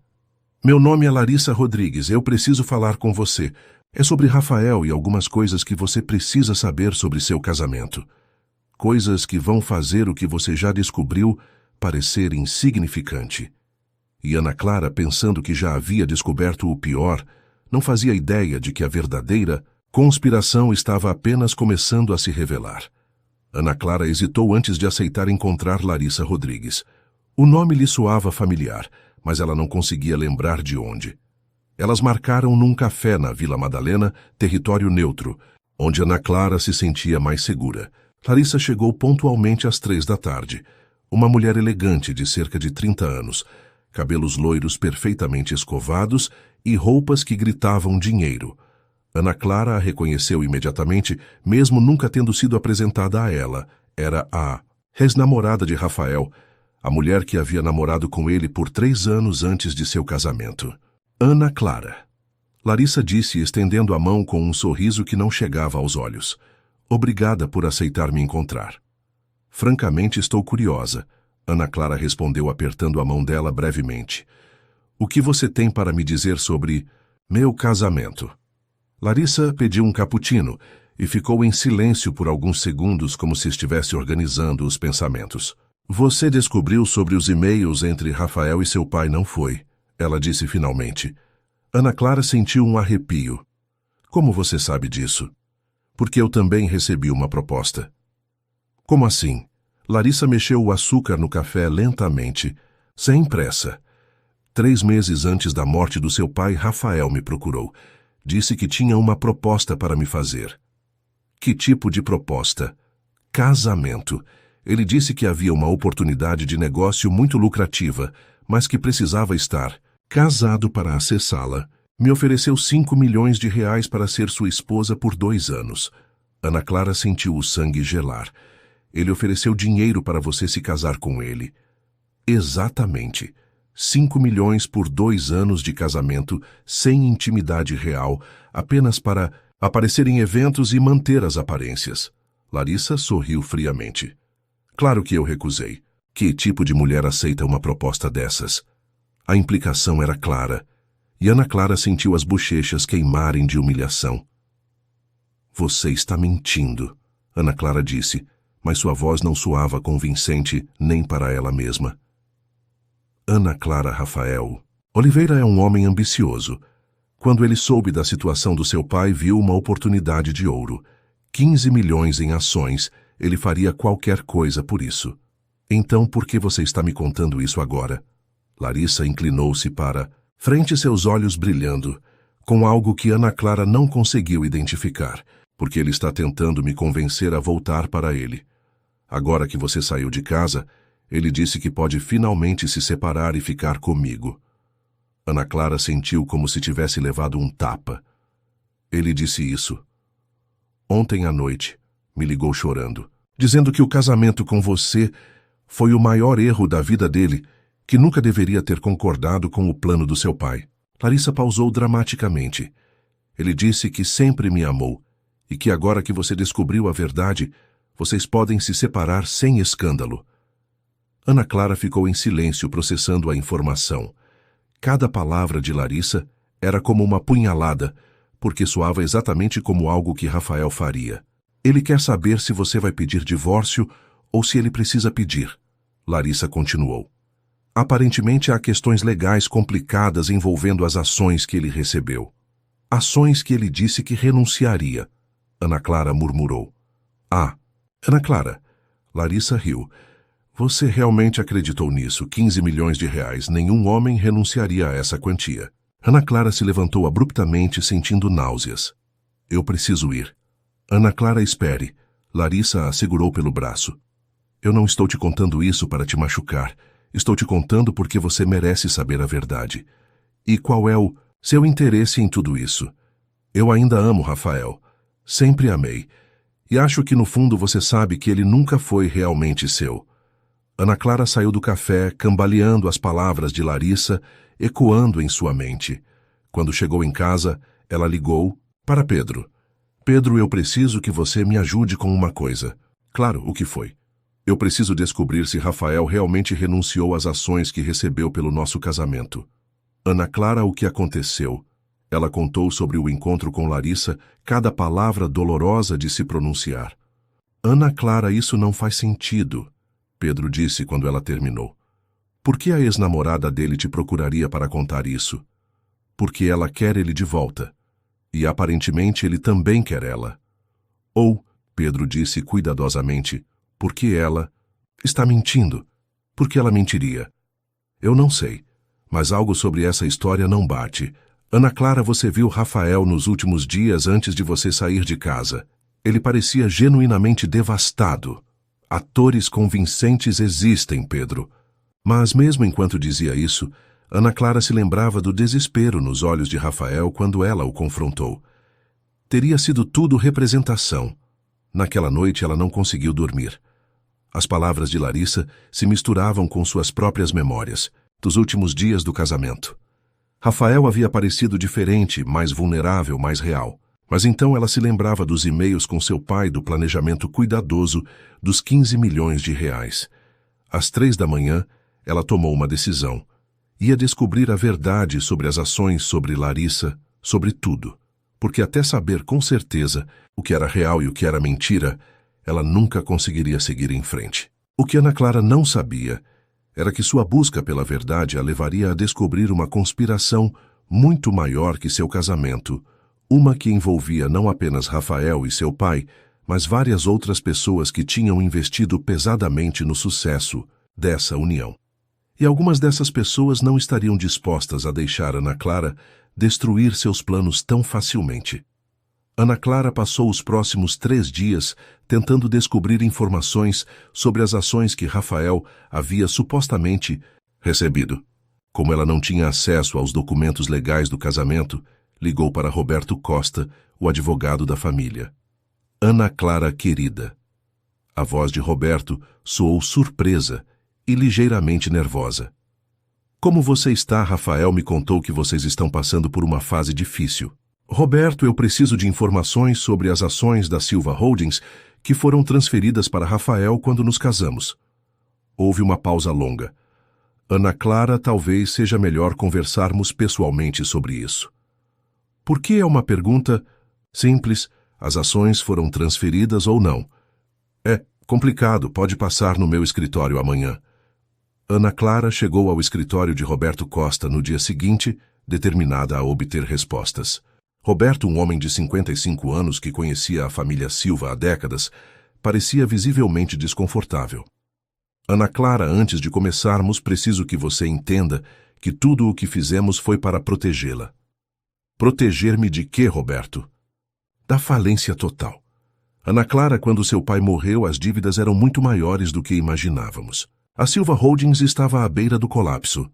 Meu nome é Larissa Rodrigues, eu preciso falar com você. É sobre Rafael e algumas coisas que você precisa saber sobre seu casamento. Coisas que vão fazer o que você já descobriu parecer insignificante. E Ana Clara, pensando que já havia descoberto o pior, não fazia ideia de que a verdadeira conspiração estava apenas começando a se revelar. Ana Clara hesitou antes de aceitar encontrar Larissa Rodrigues. O nome lhe soava familiar, mas ela não conseguia lembrar de onde. Elas marcaram num café na Vila Madalena, território neutro, onde Ana Clara se sentia mais segura. Larissa chegou pontualmente às 3 da tarde. Uma mulher elegante de cerca de 30 anos, cabelos loiros perfeitamente escovados e roupas que gritavam dinheiro. Ana Clara a reconheceu imediatamente, mesmo nunca tendo sido apresentada a ela. Era a ex-namorada de Rafael, a mulher que havia namorado com ele por 3 anos antes de seu casamento. Ana Clara. Larissa disse, estendendo a mão com um sorriso que não chegava aos olhos. Obrigada por aceitar me encontrar. Francamente, estou curiosa. Ana Clara respondeu apertando a mão dela brevemente. O que você tem para me dizer sobre meu casamento? Larissa pediu um cappuccino e ficou em silêncio por alguns segundos como se estivesse organizando os pensamentos. Você descobriu sobre os e-mails entre Rafael e seu pai, não foi? Ela disse finalmente. Ana Clara sentiu um arrepio. Como você sabe disso? Porque eu também recebi uma proposta. Como assim? Larissa mexeu o açúcar no café lentamente, sem pressa. 3 meses antes da morte do seu pai, Rafael me procurou. Disse que tinha uma proposta para me fazer. Que tipo de proposta? Casamento. Ele disse que havia uma oportunidade de negócio muito lucrativa, mas que precisava estar casado para acessá-la. Me ofereceu 5 milhões de reais para ser sua esposa por 2 anos. Ana Clara sentiu o sangue gelar. Ele ofereceu dinheiro para você se casar com ele. Exatamente. 5 milhões por 2 anos de casamento, sem intimidade real, apenas para aparecer em eventos e manter as aparências. Larissa sorriu friamente. Claro que eu recusei. Que tipo de mulher aceita uma proposta dessas? A implicação era clara, e Ana Clara sentiu as bochechas queimarem de humilhação. Você está mentindo, Ana Clara disse, mas sua voz não soava convincente nem para ela mesma. Ana Clara Rafael. Oliveira é um homem ambicioso. Quando ele soube da situação do seu pai, viu uma oportunidade de ouro. 15 milhões em ações, ele faria qualquer coisa por isso. Então por que você está me contando isso agora? Larissa inclinou-se para frente, seus olhos brilhando, com algo que Ana Clara não conseguiu identificar, porque ele está tentando me convencer a voltar para ele. Agora que você saiu de casa, ele disse que pode finalmente se separar e ficar comigo. Ana Clara sentiu como se tivesse levado um tapa. Ele disse isso. Ontem à noite, me ligou chorando, dizendo que o casamento com você foi o maior erro da vida dele, que nunca deveria ter concordado com o plano do seu pai. Larissa pausou dramaticamente. Ele disse que sempre me amou e que agora que você descobriu a verdade, vocês podem se separar sem escândalo. Ana Clara ficou em silêncio processando a informação. Cada palavra de Larissa era como uma punhalada, porque soava exatamente como algo que Rafael faria. Ele quer saber se você vai pedir divórcio ou se ele precisa pedir. Larissa continuou. Aparentemente há questões legais complicadas envolvendo as ações que ele recebeu. Ações que ele disse que renunciaria. Ana Clara murmurou. Ah, Ana Clara. Larissa riu. Você realmente acreditou nisso? 15 milhões de reais. Nenhum homem renunciaria a essa quantia. Ana Clara se levantou abruptamente, sentindo náuseas. Eu preciso ir. Ana Clara, espere. Larissa a segurou pelo braço. Eu não estou te contando isso para te machucar. Estou te contando porque você merece saber a verdade. E qual é o seu interesse em tudo isso? Eu ainda amo Rafael. Sempre amei. E acho que no fundo você sabe que ele nunca foi realmente seu. Ana Clara saiu do café, cambaleando as palavras de Larissa, ecoando em sua mente. Quando chegou em casa, ela ligou para Pedro. Pedro, eu preciso que você me ajude com uma coisa. Claro, o que foi? Eu preciso descobrir se Rafael realmente renunciou às ações que recebeu pelo nosso casamento. Ana Clara, o que aconteceu? Ela contou sobre o encontro com Larissa, cada palavra dolorosa de se pronunciar. Ana Clara, isso não faz sentido, Pedro disse quando ela terminou. Por que a ex-namorada dele te procuraria para contar isso? Porque ela quer ele de volta. E aparentemente ele também quer ela. Ou, Pedro disse cuidadosamente, porque ela está mentindo. Por que ela mentiria? Eu não sei, mas algo sobre essa história não bate. Ana Clara, você viu Rafael nos últimos dias antes de você sair de casa. Ele parecia genuinamente devastado. Atores convincentes existem, Pedro. Mas mesmo enquanto dizia isso, Ana Clara se lembrava do desespero nos olhos de Rafael quando ela o confrontou. Teria sido tudo representação. Naquela noite ela não conseguiu dormir. As palavras de Larissa se misturavam com suas próprias memórias, dos últimos dias do casamento. Rafael havia parecido diferente, mais vulnerável, mais real. Mas então ela se lembrava dos e-mails com seu pai, do planejamento cuidadoso dos 15 milhões de reais. Às 3 da manhã, ela tomou uma decisão. Ia descobrir a verdade sobre as ações, sobre Larissa, sobre tudo. Porque até saber com certeza o que era real e o que era mentira, ela nunca conseguiria seguir em frente. O que Ana Clara não sabia era que sua busca pela verdade a levaria a descobrir uma conspiração muito maior que seu casamento, uma que envolvia não apenas Rafael e seu pai, mas várias outras pessoas que tinham investido pesadamente no sucesso dessa união. E algumas dessas pessoas não estariam dispostas a deixar Ana Clara destruir seus planos tão facilmente. Ana Clara passou os próximos 3 dias tentando descobrir informações sobre as ações que Rafael havia supostamente recebido. Como ela não tinha acesso aos documentos legais do casamento, ligou para Roberto Costa, o advogado da família. Ana Clara, querida. A voz de Roberto soou surpresa e ligeiramente nervosa. Como você está? Rafael me contou que vocês estão passando por uma fase difícil. Roberto, eu preciso de informações sobre as ações da Silva Holdings que foram transferidas para Rafael quando nos casamos. Houve uma pausa longa. Ana Clara, talvez seja melhor conversarmos pessoalmente sobre isso. Por que é uma pergunta simples? As ações foram transferidas ou não? É complicado, pode passar no meu escritório amanhã. Ana Clara chegou ao escritório de Roberto Costa no dia seguinte, determinada a obter respostas. Roberto, um homem de 55 anos que conhecia a família Silva há décadas, parecia visivelmente desconfortável. Ana Clara, antes de começarmos, preciso que você entenda que tudo o que fizemos foi para protegê-la. Proteger-me de quê, Roberto? Da falência total. Ana Clara, quando seu pai morreu, as dívidas eram muito maiores do que imaginávamos. A Silva Holdings estava à beira do colapso.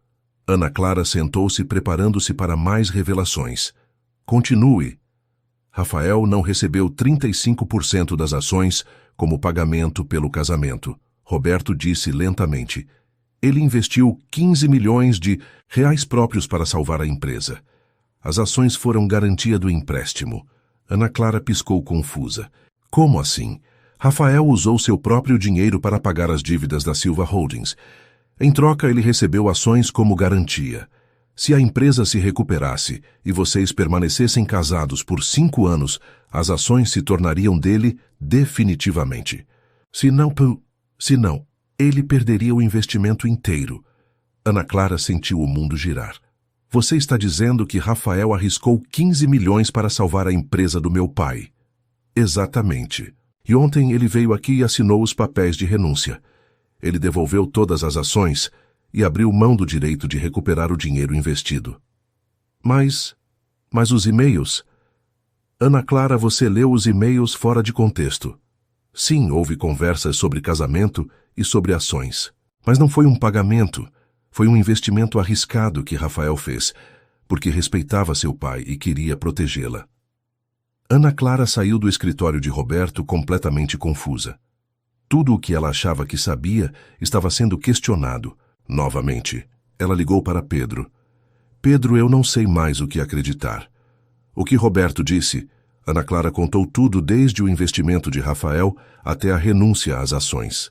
Ana Clara sentou-se preparando-se para mais revelações. Continue. Rafael não recebeu 35% das ações como pagamento pelo casamento. Roberto disse lentamente. Ele investiu 15 milhões de reais próprios para salvar a empresa. As ações foram garantia do empréstimo. Ana Clara piscou confusa. Como assim? Rafael usou seu próprio dinheiro para pagar as dívidas da Silva Holdings. Em troca, ele recebeu ações como garantia. Se a empresa se recuperasse e vocês permanecessem casados por 5 anos, as ações se tornariam dele definitivamente. Se não, ele perderia o investimento inteiro. Ana Clara sentiu o mundo girar. Você está dizendo que Rafael arriscou 15 milhões para salvar a empresa do meu pai? Exatamente. E ontem ele veio aqui e assinou os papéis de renúncia. Ele devolveu todas as ações e abriu mão do direito de recuperar o dinheiro investido. Mas os e-mails? Ana Clara, você leu os e-mails fora de contexto. Sim, houve conversas sobre casamento e sobre ações. Mas não foi um pagamento. Foi um investimento arriscado que Rafael fez, porque respeitava seu pai e queria protegê-la. Ana Clara saiu do escritório de Roberto completamente confusa. Tudo o que ela achava que sabia estava sendo questionado. Novamente, ela ligou para Pedro. Pedro, eu não sei mais o que acreditar. O que Roberto disse? Ana Clara contou tudo desde o investimento de Rafael até a renúncia às ações.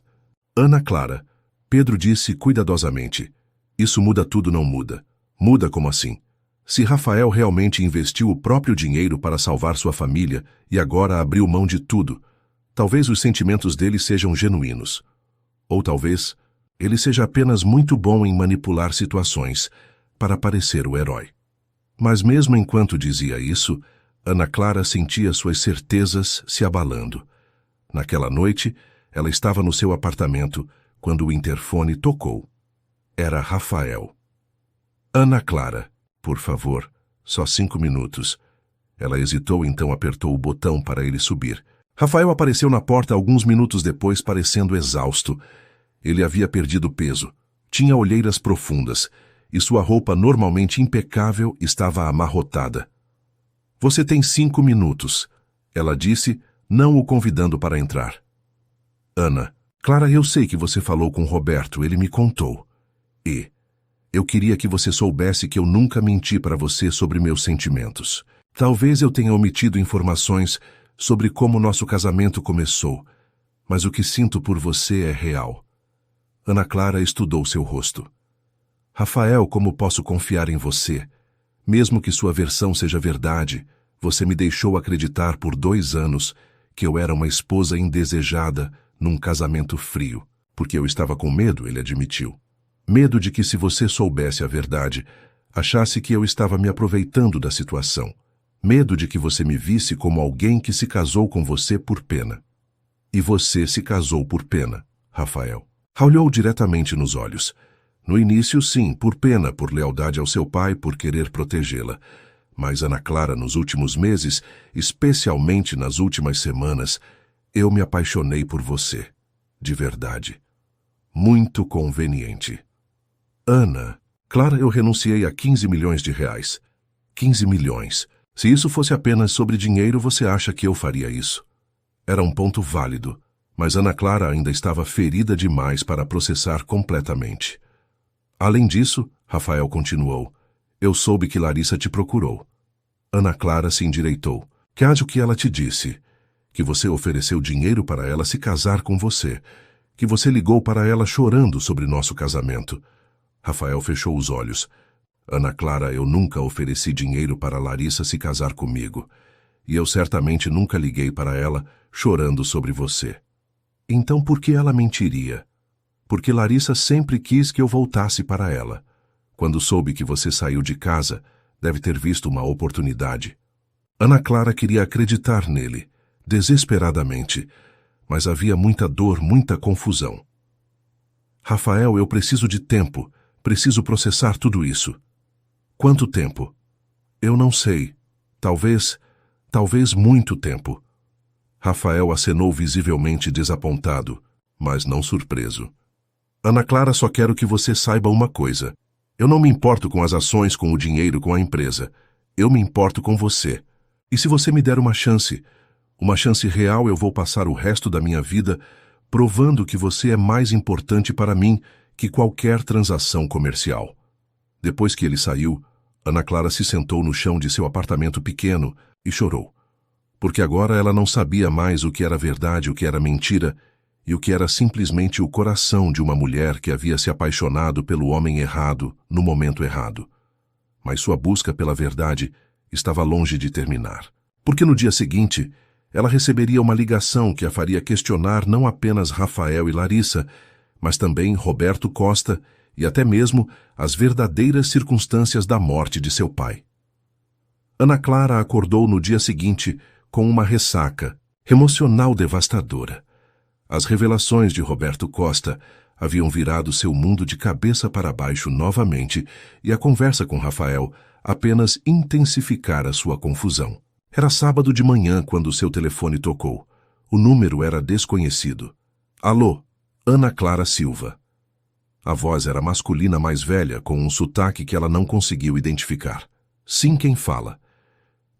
Ana Clara, Pedro disse cuidadosamente. Isso muda tudo, não muda. Muda como assim? Se Rafael realmente investiu o próprio dinheiro para salvar sua família e agora abriu mão de tudo, talvez os sentimentos dele sejam genuínos. Ou talvez ele seja apenas muito bom em manipular situações para parecer o herói. Mas mesmo enquanto dizia isso, Ana Clara sentia suas certezas se abalando. Naquela noite, ela estava no seu apartamento quando o interfone tocou. Era Rafael. Ana Clara, por favor, só 5 minutos. Ela hesitou, então apertou o botão para ele subir. Rafael apareceu na porta alguns minutos depois, parecendo exausto. Ele havia perdido peso, tinha olheiras profundas, e sua roupa normalmente impecável estava amarrotada. Você tem 5 minutos, ela disse, não o convidando para entrar. Ana, Clara, eu sei que você falou com Roberto, ele me contou. E eu queria que você soubesse que eu nunca menti para você sobre meus sentimentos. Talvez eu tenha omitido informações sobre como nosso casamento começou, mas o que sinto por você é real. Ana Clara estudou seu rosto. Rafael, como posso confiar em você? Mesmo que sua versão seja verdade, você me deixou acreditar por 2 anos que eu era uma esposa indesejada num casamento frio, porque eu estava com medo, ele admitiu. Medo de que, se você soubesse a verdade, achasse que eu estava me aproveitando da situação. Medo de que você me visse como alguém que se casou com você por pena. E você se casou por pena, Rafael. Olhou diretamente nos olhos. No início, sim, por pena, por lealdade ao seu pai, por querer protegê-la. Mas, Ana Clara, nos últimos meses, especialmente nas últimas semanas, eu me apaixonei por você. De verdade. Muito conveniente. Ana, Clara, eu renunciei a 15 milhões de reais. 15 milhões. Se isso fosse apenas sobre dinheiro, você acha que eu faria isso? Era um ponto válido, mas Ana Clara ainda estava ferida demais para processar completamente. Além disso, Rafael continuou, eu soube que Larissa te procurou. Ana Clara se endireitou. Que há o que ela te disse? Que você ofereceu dinheiro para ela se casar com você. Que você ligou para ela chorando sobre nosso casamento. Rafael fechou os olhos. Ana Clara, eu nunca ofereci dinheiro para Larissa se casar comigo. E eu certamente nunca liguei para ela chorando sobre você. Então por que ela mentiria? Porque Larissa sempre quis que eu voltasse para ela. Quando soube que você saiu de casa, deve ter visto uma oportunidade. Ana Clara queria acreditar nele, desesperadamente, mas havia muita dor, muita confusão. Rafael, eu preciso de tempo, preciso processar tudo isso. Quanto tempo? Eu não sei. Talvez muito tempo. Rafael acenou visivelmente desapontado, mas não surpreso. Ana Clara, só quero que você saiba uma coisa. Eu não me importo com as ações, com o dinheiro, com a empresa. Eu me importo com você. E se você me der uma chance real, eu vou passar o resto da minha vida provando que você é mais importante para mim que qualquer transação comercial. Depois que ele saiu, Ana Clara se sentou no chão de seu apartamento pequeno e chorou. Porque agora ela não sabia mais o que era verdade, o que era mentira, e o que era simplesmente o coração de uma mulher que havia se apaixonado pelo homem errado no momento errado. Mas sua busca pela verdade estava longe de terminar. Porque no dia seguinte, ela receberia uma ligação que a faria questionar não apenas Rafael e Larissa, mas também Roberto Costa e até mesmo as verdadeiras circunstâncias da morte de seu pai. Ana Clara acordou no dia seguinte com uma ressaca emocional devastadora. As revelações de Roberto Costa haviam virado seu mundo de cabeça para baixo novamente e a conversa com Rafael apenas intensificara sua confusão. Era sábado de manhã quando seu telefone tocou. O número era desconhecido. Alô, Ana Clara Silva. A voz era masculina mais velha, com um sotaque que ela não conseguiu identificar. Sim, quem fala?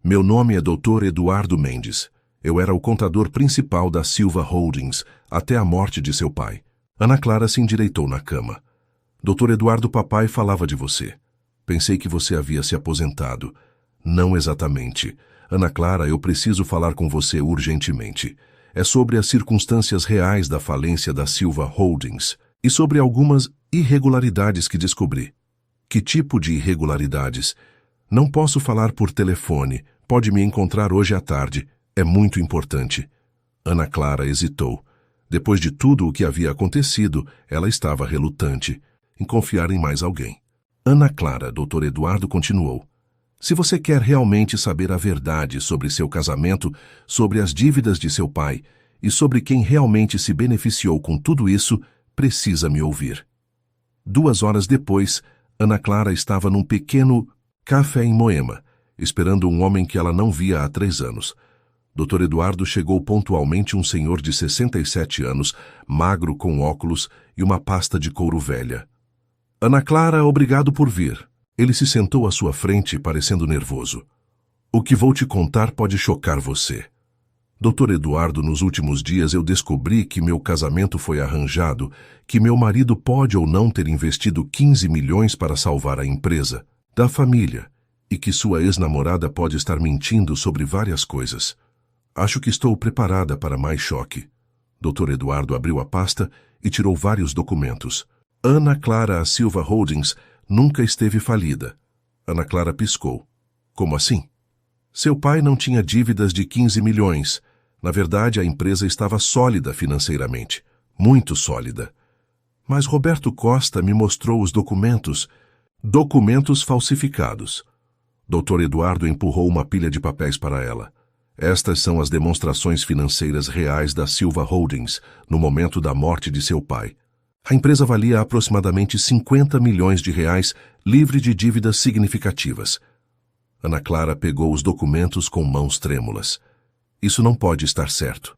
Meu nome é Dr. Eduardo Mendes. Eu era o contador principal da Silva Holdings até a morte de seu pai. Ana Clara se endireitou na cama. Dr. Eduardo, papai falava de você. Pensei que você havia se aposentado. Não exatamente. Ana Clara, eu preciso falar com você urgentemente. É sobre as circunstâncias reais da falência da Silva Holdings e sobre algumas irregularidades que descobri. Que tipo de irregularidades? Não posso falar por telefone. Pode me encontrar hoje à tarde. É muito importante. Ana Clara hesitou. Depois de tudo o que havia acontecido, ela estava relutante em confiar em mais alguém. Ana Clara, Dr. Eduardo continuou. Se você quer realmente saber a verdade sobre seu casamento, sobre as dívidas de seu pai e sobre quem realmente se beneficiou com tudo isso, precisa me ouvir. 2 horas depois, Ana Clara estava num pequeno café em Moema, esperando um homem que ela não via há 3 anos. Dr. Eduardo chegou pontualmente, um senhor de 67 anos, magro com óculos e uma pasta de couro velha. Ana Clara, obrigado por vir. Ele se sentou à sua frente, parecendo nervoso. O que vou te contar pode chocar você. Dr. Eduardo, nos últimos dias eu descobri que meu casamento foi arranjado, que meu marido pode ou não ter investido 15 milhões para salvar a empresa, da família, e que sua ex-namorada pode estar mentindo sobre várias coisas. Acho que estou preparada para mais choque. Dr. Eduardo abriu a pasta e tirou vários documentos. Ana Clara Silva Holdings nunca esteve falida. Ana Clara piscou. Como assim? Seu pai não tinha dívidas de 15 milhões. Na verdade, a empresa estava sólida financeiramente. Muito sólida. Mas Roberto Costa me mostrou os documentos. Documentos falsificados. Dr. Eduardo empurrou uma pilha de papéis para ela. Estas são as demonstrações financeiras reais da Silva Holdings no momento da morte de seu pai. A empresa valia aproximadamente 50 milhões de reais, livre de dívidas significativas. Ana Clara pegou os documentos com mãos trêmulas. Isso não pode estar certo.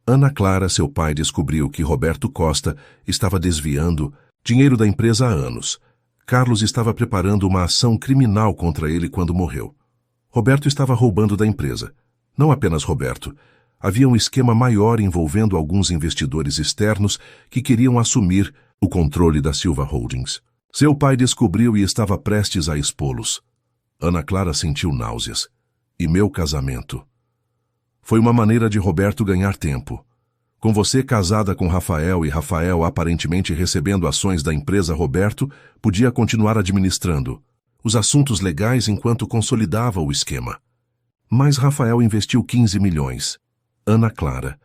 Ana Clara, seu pai, descobriu que Roberto Costa estava desviando dinheiro da empresa há anos. Carlos estava preparando uma ação criminal contra ele quando morreu. Roberto estava roubando da empresa. Não apenas Roberto. Havia um esquema maior envolvendo alguns investidores externos que queriam assumir o controle da Silva Holdings. Seu pai descobriu e estava prestes a expô-los. Ana Clara sentiu náuseas. E meu casamento? Foi uma maneira de Roberto ganhar tempo. Com você casada com Rafael e Rafael aparentemente recebendo ações da empresa, Roberto podia continuar administrando os assuntos legais enquanto consolidava o esquema. Mas Rafael investiu 15 milhões. Ana Clara.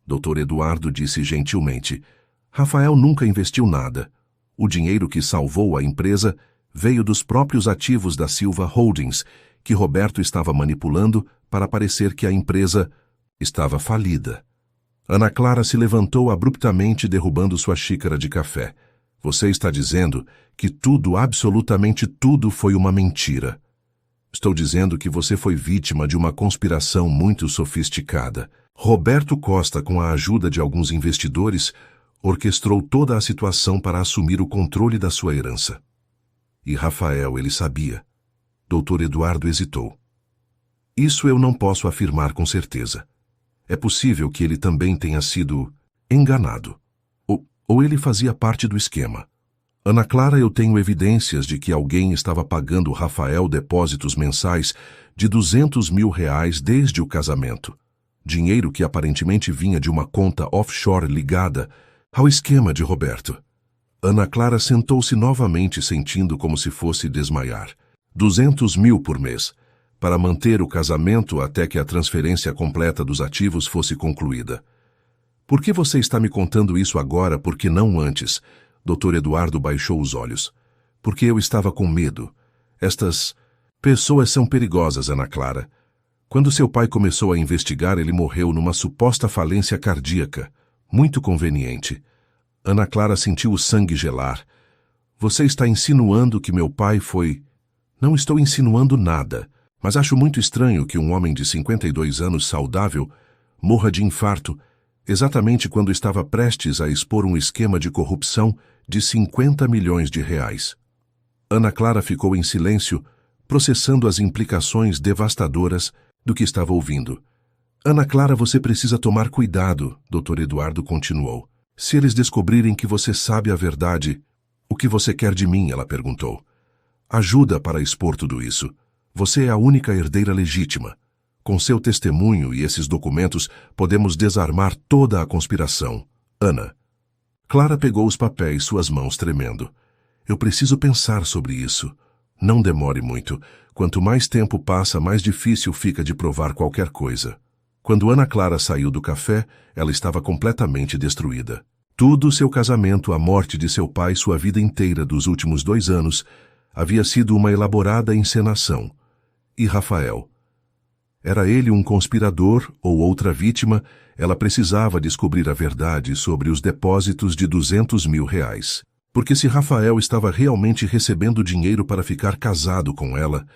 Dr. Eduardo disse gentilmente. Rafael nunca investiu nada. O dinheiro que salvou a empresa veio dos próprios ativos da Silva Holdings, que Roberto estava manipulando para parecer que a empresa estava falida. Ana Clara se levantou abruptamente, derrubando sua xícara de café. Você está dizendo que tudo, absolutamente tudo, foi uma mentira. Estou dizendo que você foi vítima de uma conspiração muito sofisticada. Roberto Costa, com a ajuda de alguns investidores, orquestrou toda a situação para assumir o controle da sua herança. E Rafael, ele sabia. Dr. Eduardo hesitou. Isso eu não posso afirmar com certeza. É possível que ele também tenha sido enganado. Ou ele fazia parte do esquema. Ana Clara, eu tenho evidências de que alguém estava pagando Rafael depósitos mensais de R$200 mil desde o casamento. Dinheiro que aparentemente vinha de uma conta offshore ligada ao esquema de Roberto. Ana Clara sentou-se novamente, sentindo como se fosse desmaiar. 200 mil por mês, para manter o casamento até que a transferência completa dos ativos fosse concluída. Por que você está me contando isso agora, por que não antes? Dr. Eduardo baixou os olhos. Porque eu estava com medo. Estas pessoas são perigosas, Ana Clara. Quando seu pai começou a investigar, ele morreu numa suposta falência cardíaca. Muito conveniente. Ana Clara sentiu o sangue gelar. Você está insinuando que meu pai foi... Não estou insinuando nada, mas acho muito estranho que um homem de 52 anos saudável morra de infarto exatamente quando estava prestes a expor um esquema de corrupção de R$50 milhões. Ana Clara ficou em silêncio, processando as implicações devastadoras do que estava ouvindo. Ana Clara, você precisa tomar cuidado, Dr. Eduardo continuou. Se eles descobrirem que você sabe a verdade, o que você quer de mim? Ela perguntou. Ajuda para expor tudo isso. Você é a única herdeira legítima. Com seu testemunho e esses documentos, podemos desarmar toda a conspiração. Ana. Clara pegou os papéis, suas mãos tremendo. Eu preciso pensar sobre isso. Não demore muito. Quanto mais tempo passa, mais difícil fica de provar qualquer coisa. Quando Ana Clara saiu do café, ela estava completamente destruída. Tudo, seu casamento, a morte de seu pai, sua vida inteira dos últimos 2 anos, havia sido uma elaborada encenação. E Rafael? Era ele um conspirador ou outra vítima? Ela precisava descobrir a verdade sobre os depósitos de R$200 mil. Porque se Rafael estava realmente recebendo dinheiro para ficar casado com ela,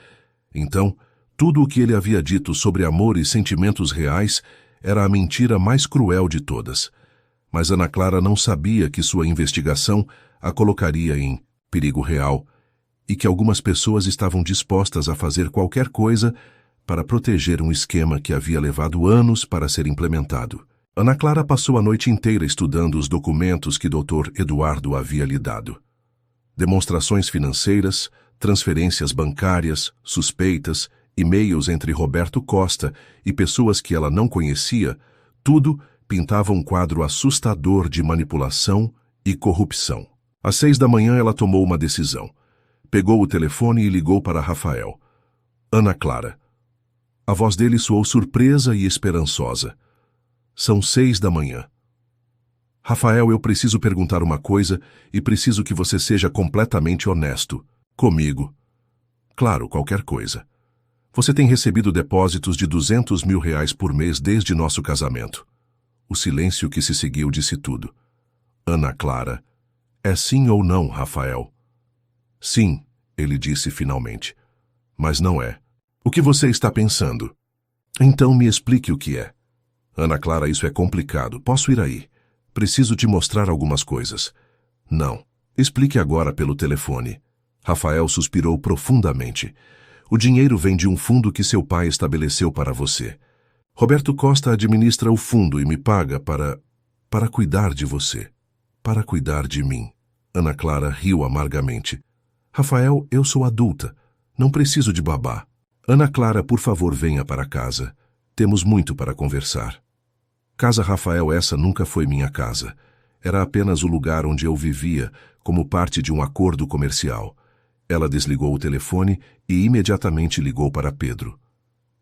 então tudo o que ele havia dito sobre amor e sentimentos reais era a mentira mais cruel de todas. Mas Ana Clara não sabia que sua investigação a colocaria em perigo real e que algumas pessoas estavam dispostas a fazer qualquer coisa para proteger um esquema que havia levado anos para ser implementado. Ana Clara passou a noite inteira estudando os documentos que Dr. Eduardo havia lhe dado. Demonstrações financeiras, transferências bancárias, suspeitas, e-mails entre Roberto Costa e pessoas que ela não conhecia, tudo pintava um quadro assustador de manipulação e corrupção. Às 6 da manhã ela tomou uma decisão. Pegou o telefone e ligou para Rafael. Ana Clara. A voz dele soou surpresa e esperançosa. São 6 da manhã. Rafael, eu preciso perguntar uma coisa e preciso que você seja completamente honesto. Comigo. Claro, qualquer coisa. Você tem recebido depósitos de R$200 mil por mês desde nosso casamento. O silêncio que se seguiu disse tudo. Ana Clara. É sim ou não, Rafael? Sim, ele disse finalmente. Mas não é. O que você está pensando? Então me explique o que é. Ana Clara, isso é complicado. Posso ir aí? Preciso te mostrar algumas coisas. Não. Explique agora pelo telefone. Rafael suspirou profundamente. O dinheiro vem de um fundo que seu pai estabeleceu para você. Roberto Costa administra o fundo e me paga para cuidar de você. Para cuidar de mim. Ana Clara riu amargamente. Rafael, eu sou adulta. Não preciso de babá. Ana Clara, por favor, venha para casa. Temos muito para conversar. Casa Rafael, essa nunca foi minha casa. Era apenas o lugar onde eu vivia, como parte de um acordo comercial. Ela desligou o telefone e imediatamente ligou para Pedro.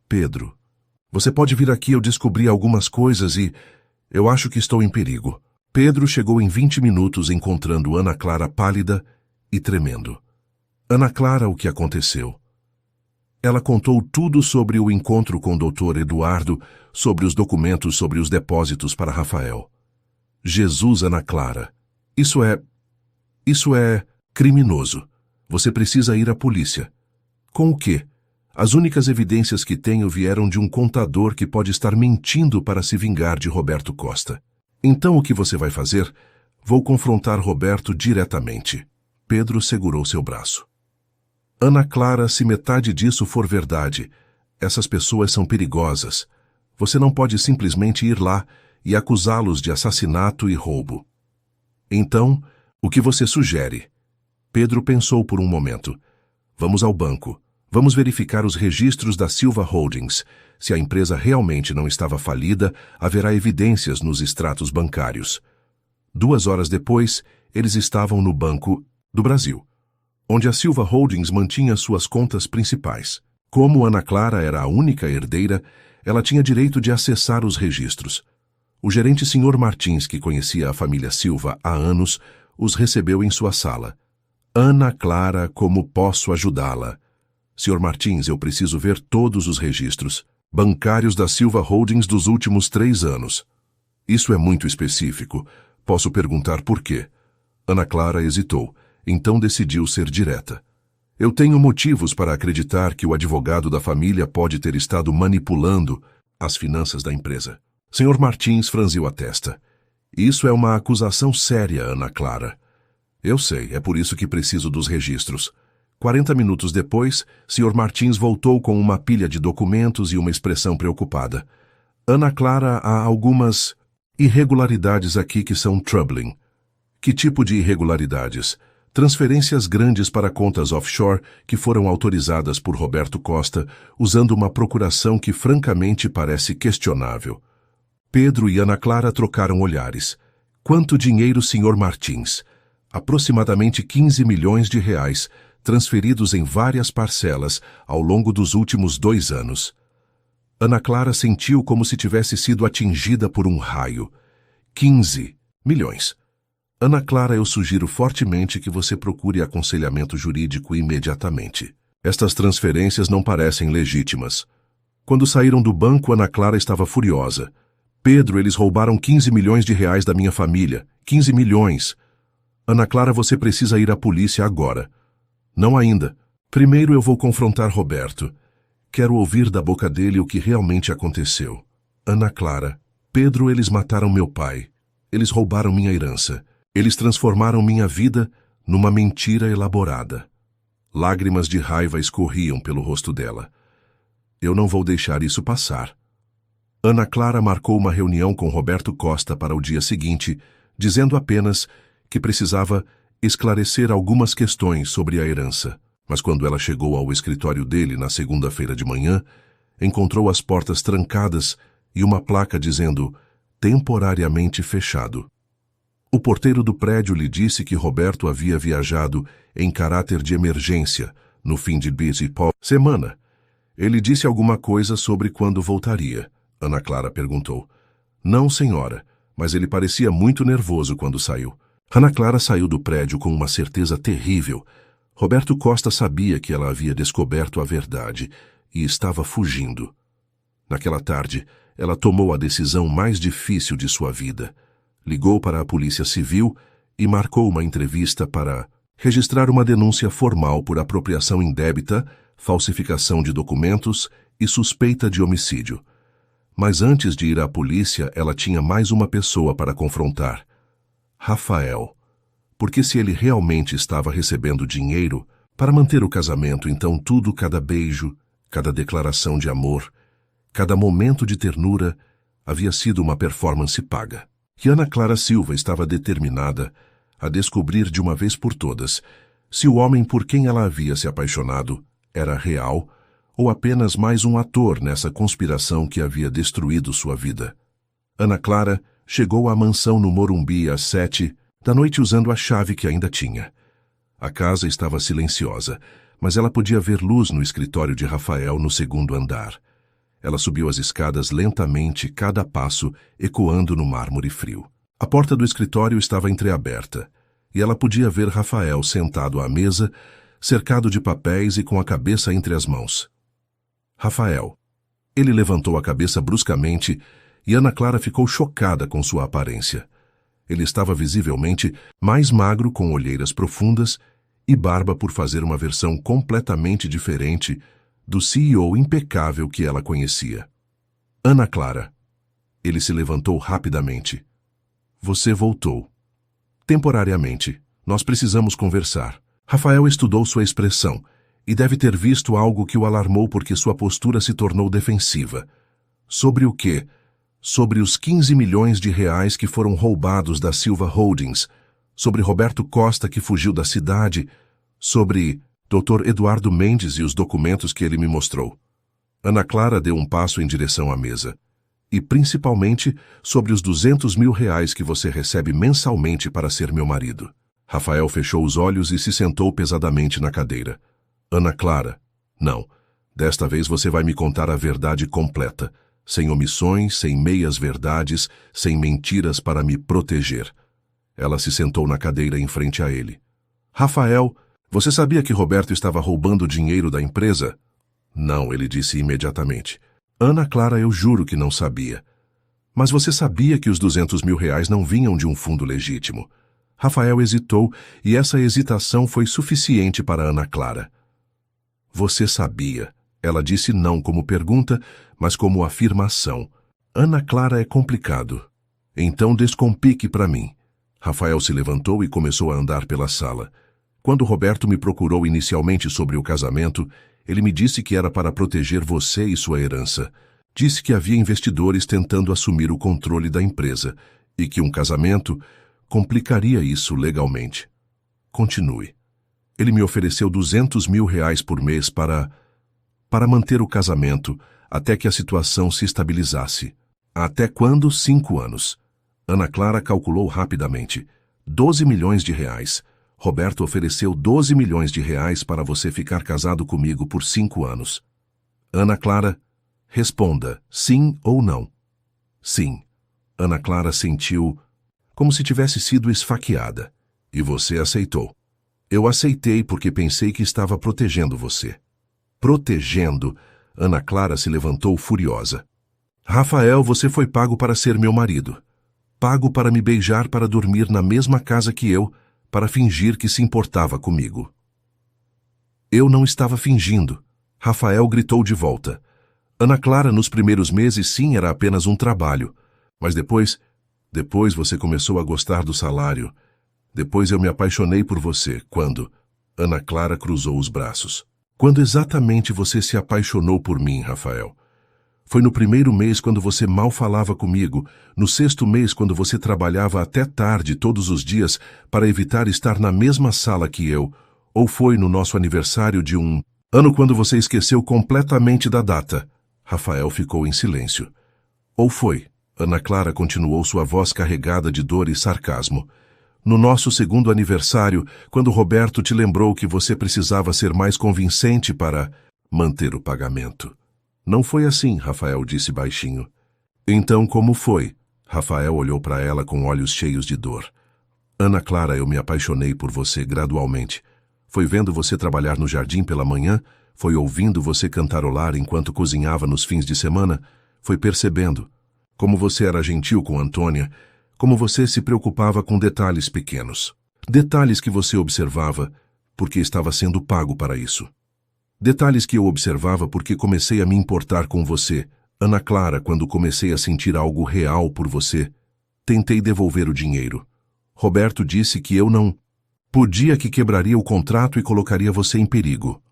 Pedro, você pode vir aqui, eu descobri algumas coisas e eu acho que estou em perigo. Pedro chegou em 20 minutos encontrando Ana Clara pálida e tremendo. Ana Clara, o que aconteceu? Ela contou tudo sobre o encontro com o Dr. Eduardo, sobre os documentos sobre os depósitos para Rafael. Jesus, Ana Clara. Isso é criminoso. Você precisa ir à polícia. Com o quê? As únicas evidências que tenho vieram de um contador que pode estar mentindo para se vingar de Roberto Costa. Então o que você vai fazer? Vou confrontar Roberto diretamente. Pedro segurou seu braço. Ana Clara, se metade disso for verdade, essas pessoas são perigosas. Você não pode simplesmente ir lá e acusá-los de assassinato e roubo. Então, o que você sugere? Pedro pensou por um momento. Vamos ao banco. Vamos verificar os registros da Silva Holdings. Se a empresa realmente não estava falida, haverá evidências nos extratos bancários. 2 horas depois, eles estavam no Banco do Brasil, onde a Silva Holdings mantinha suas contas principais. Como Ana Clara era a única herdeira, ela tinha direito de acessar os registros. O gerente Sr. Martins, que conhecia a família Silva há anos, os recebeu em sua sala. Ana Clara, como posso ajudá-la? Sr. Martins, eu preciso ver todos os registros bancários da Silva Holdings dos últimos 3 anos. Isso é muito específico. Posso perguntar por quê? Ana Clara hesitou, então decidiu ser direta. Eu tenho motivos para acreditar que o advogado da família pode ter estado manipulando as finanças da empresa. Sr. Martins franziu a testa. Isso é uma acusação séria, Ana Clara. Eu sei, é por isso que preciso dos registros. 40 minutos depois, Sr. Martins voltou com uma pilha de documentos e uma expressão preocupada. Ana Clara, há algumas irregularidades aqui que são troubling. Que tipo de irregularidades? Transferências grandes para contas offshore que foram autorizadas por Roberto Costa, usando uma procuração que francamente parece questionável. Pedro e Ana Clara trocaram olhares. Quanto dinheiro, Sr. Martins? Aproximadamente 15 milhões de reais, transferidos em várias parcelas ao longo dos últimos 2 anos. Ana Clara sentiu como se tivesse sido atingida por um raio. 15 milhões. Ana Clara, eu sugiro fortemente que você procure aconselhamento jurídico imediatamente. Estas transferências não parecem legítimas. Quando saíram do banco, Ana Clara estava furiosa. Pedro, eles roubaram 15 milhões de reais da minha família. 15 milhões. Ana Clara, você precisa ir à polícia agora. Não ainda. Primeiro eu vou confrontar Roberto. Quero ouvir da boca dele o que realmente aconteceu. Ana Clara, Pedro, eles mataram meu pai. Eles roubaram minha herança. Eles transformaram minha vida numa mentira elaborada. Lágrimas de raiva escorriam pelo rosto dela. Eu não vou deixar isso passar. Ana Clara marcou uma reunião com Roberto Costa para o dia seguinte, dizendo apenas que precisava esclarecer algumas questões sobre a herança. Mas quando ela chegou ao escritório dele na segunda-feira de manhã, encontrou as portas trancadas e uma placa dizendo temporariamente fechado. O porteiro do prédio lhe disse que Roberto havia viajado em caráter de emergência no fim de semana. Ele disse alguma coisa sobre quando voltaria. Ana Clara perguntou. Não, senhora, mas ele parecia muito nervoso quando saiu. Ana Clara saiu do prédio com uma certeza terrível. Roberto Costa sabia que ela havia descoberto a verdade e estava fugindo. Naquela tarde, ela tomou a decisão mais difícil de sua vida. Ligou para a Polícia Civil e marcou uma entrevista para registrar uma denúncia formal por apropriação indébita, falsificação de documentos e suspeita de homicídio. Mas antes de ir à polícia, ela tinha mais uma pessoa para confrontar. Rafael. Porque se ele realmente estava recebendo dinheiro para manter o casamento, então tudo, cada beijo, cada declaração de amor, cada momento de ternura, havia sido uma performance paga. E Ana Clara Silva estava determinada a descobrir de uma vez por todas se o homem por quem ela havia se apaixonado era real ou apenas mais um ator nessa conspiração que havia destruído sua vida. Ana Clara chegou à mansão no Morumbi às 7 da noite usando a chave que ainda tinha. A casa estava silenciosa, mas ela podia ver luz no escritório de Rafael no 2º andar. Ela subiu as escadas lentamente, cada passo ecoando no mármore frio. A porta do escritório estava entreaberta, e ela podia ver Rafael sentado à mesa, cercado de papéis e com a cabeça entre as mãos. Rafael. Ele levantou a cabeça bruscamente e Ana Clara ficou chocada com sua aparência. Ele estava visivelmente mais magro, com olheiras profundas e barba, por fazer uma versão completamente diferente do CEO impecável que ela conhecia. Ana Clara. Ele se levantou rapidamente. Você voltou. Temporariamente. Nós precisamos conversar. Rafael estudou sua expressão e deve ter visto algo que o alarmou, porque sua postura se tornou defensiva. Sobre o quê? Sobre os 15 milhões de reais que foram roubados da Silva Holdings, sobre Roberto Costa, que fugiu da cidade, sobre Dr. Eduardo Mendes e os documentos que ele me mostrou. Ana Clara deu um passo em direção à mesa. E principalmente sobre os 200 mil reais que você recebe mensalmente para ser meu marido. Rafael fechou os olhos e se sentou pesadamente na cadeira. Ana Clara, não. Desta vez você vai me contar a verdade completa, sem omissões, sem meias-verdades, sem mentiras para me proteger. Ela se sentou na cadeira em frente a ele. Rafael, você sabia que Roberto estava roubando dinheiro da empresa? Não, ele disse imediatamente. Ana Clara, eu juro que não sabia. Mas você sabia que os 200 mil reais não vinham de um fundo legítimo? Rafael hesitou e essa hesitação foi suficiente para Ana Clara. Você sabia. Ela disse não como pergunta, mas como afirmação. Ana Clara, é complicado. Então descomplique para mim. Rafael se levantou e começou a andar pela sala. Quando Roberto me procurou inicialmente sobre o casamento, ele me disse que era para proteger você e sua herança. Disse que havia investidores tentando assumir o controle da empresa e que um casamento complicaria isso legalmente. Continue. Ele me ofereceu 200 mil reais por mês para manter o casamento até que a situação se estabilizasse. Até quando? 5 anos. Ana Clara calculou rapidamente. 12 milhões de reais. Roberto ofereceu 12 milhões de reais para você ficar casado comigo por 5 anos. Ana Clara, responda, sim ou não. Sim. Ana Clara sentiu como se tivesse sido esfaqueada. E você aceitou. Eu aceitei porque pensei que estava protegendo você. Protegendo? Ana Clara se levantou furiosa. Rafael, você foi pago para ser meu marido. Pago para me beijar, para dormir na mesma casa que eu, para fingir que se importava comigo. Eu não estava fingindo. Rafael gritou de volta. Ana Clara, nos primeiros meses, sim, era apenas um trabalho. Mas depois você começou a gostar do salário. Depois eu me apaixonei por você. Quando? Ana Clara cruzou os braços. Quando exatamente você se apaixonou por mim, Rafael? Foi no primeiro mês, quando você mal falava comigo, no 6º mês, quando você trabalhava até tarde todos os dias para evitar estar na mesma sala que eu, ou foi no nosso aniversário de um ano, quando você esqueceu completamente da data? Rafael ficou em silêncio. Ou foi? Ana Clara continuou, sua voz carregada de dor e sarcasmo. No nosso 2º aniversário, quando Roberto te lembrou que você precisava ser mais convincente para manter o pagamento. Não foi assim, Rafael disse baixinho. Então como foi? Rafael olhou para ela com olhos cheios de dor. Ana Clara, eu me apaixonei por você gradualmente. Foi vendo você trabalhar no jardim pela manhã, foi ouvindo você cantarolar enquanto cozinhava nos fins de semana, foi percebendo como você era gentil com Antônia, como você se preocupava com detalhes pequenos. Detalhes que você observava porque estava sendo pago para isso. Detalhes que eu observava porque comecei a me importar com você. Ana Clara, quando comecei a sentir algo real por você, tentei devolver o dinheiro. Roberto disse que eu não podia, que quebraria o contrato e colocaria você em perigo.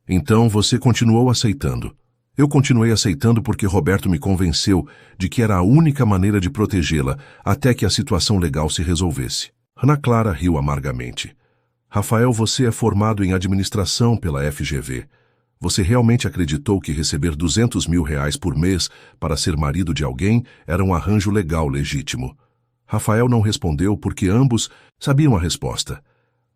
Então você continuou aceitando. Eu continuei aceitando porque Roberto me convenceu de que era a única maneira de protegê-la até que a situação legal se resolvesse. Ana Clara riu amargamente. Rafael, você é formado em administração pela FGV. Você realmente acreditou que receber 200 mil reais por mês para ser marido de alguém era um arranjo legal legítimo? Rafael não respondeu porque ambos sabiam a resposta.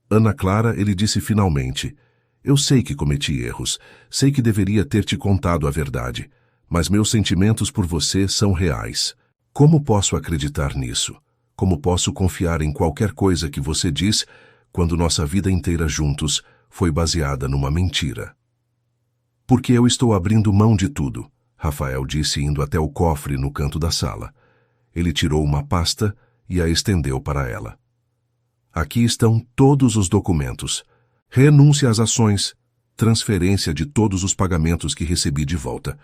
Ana Clara, ele disse finalmente, eu sei que cometi erros, sei que deveria ter te contado a verdade, mas meus sentimentos por você são reais. Como posso acreditar nisso? Como posso confiar em qualquer coisa que você diz quando nossa vida inteira juntos foi baseada numa mentira? Porque eu estou abrindo mão de tudo, Rafael disse indo até o cofre no canto da sala. Ele tirou uma pasta e a estendeu para ela. Aqui estão todos os documentos. Renúncia às ações, transferência de todos os pagamentos que recebi de volta,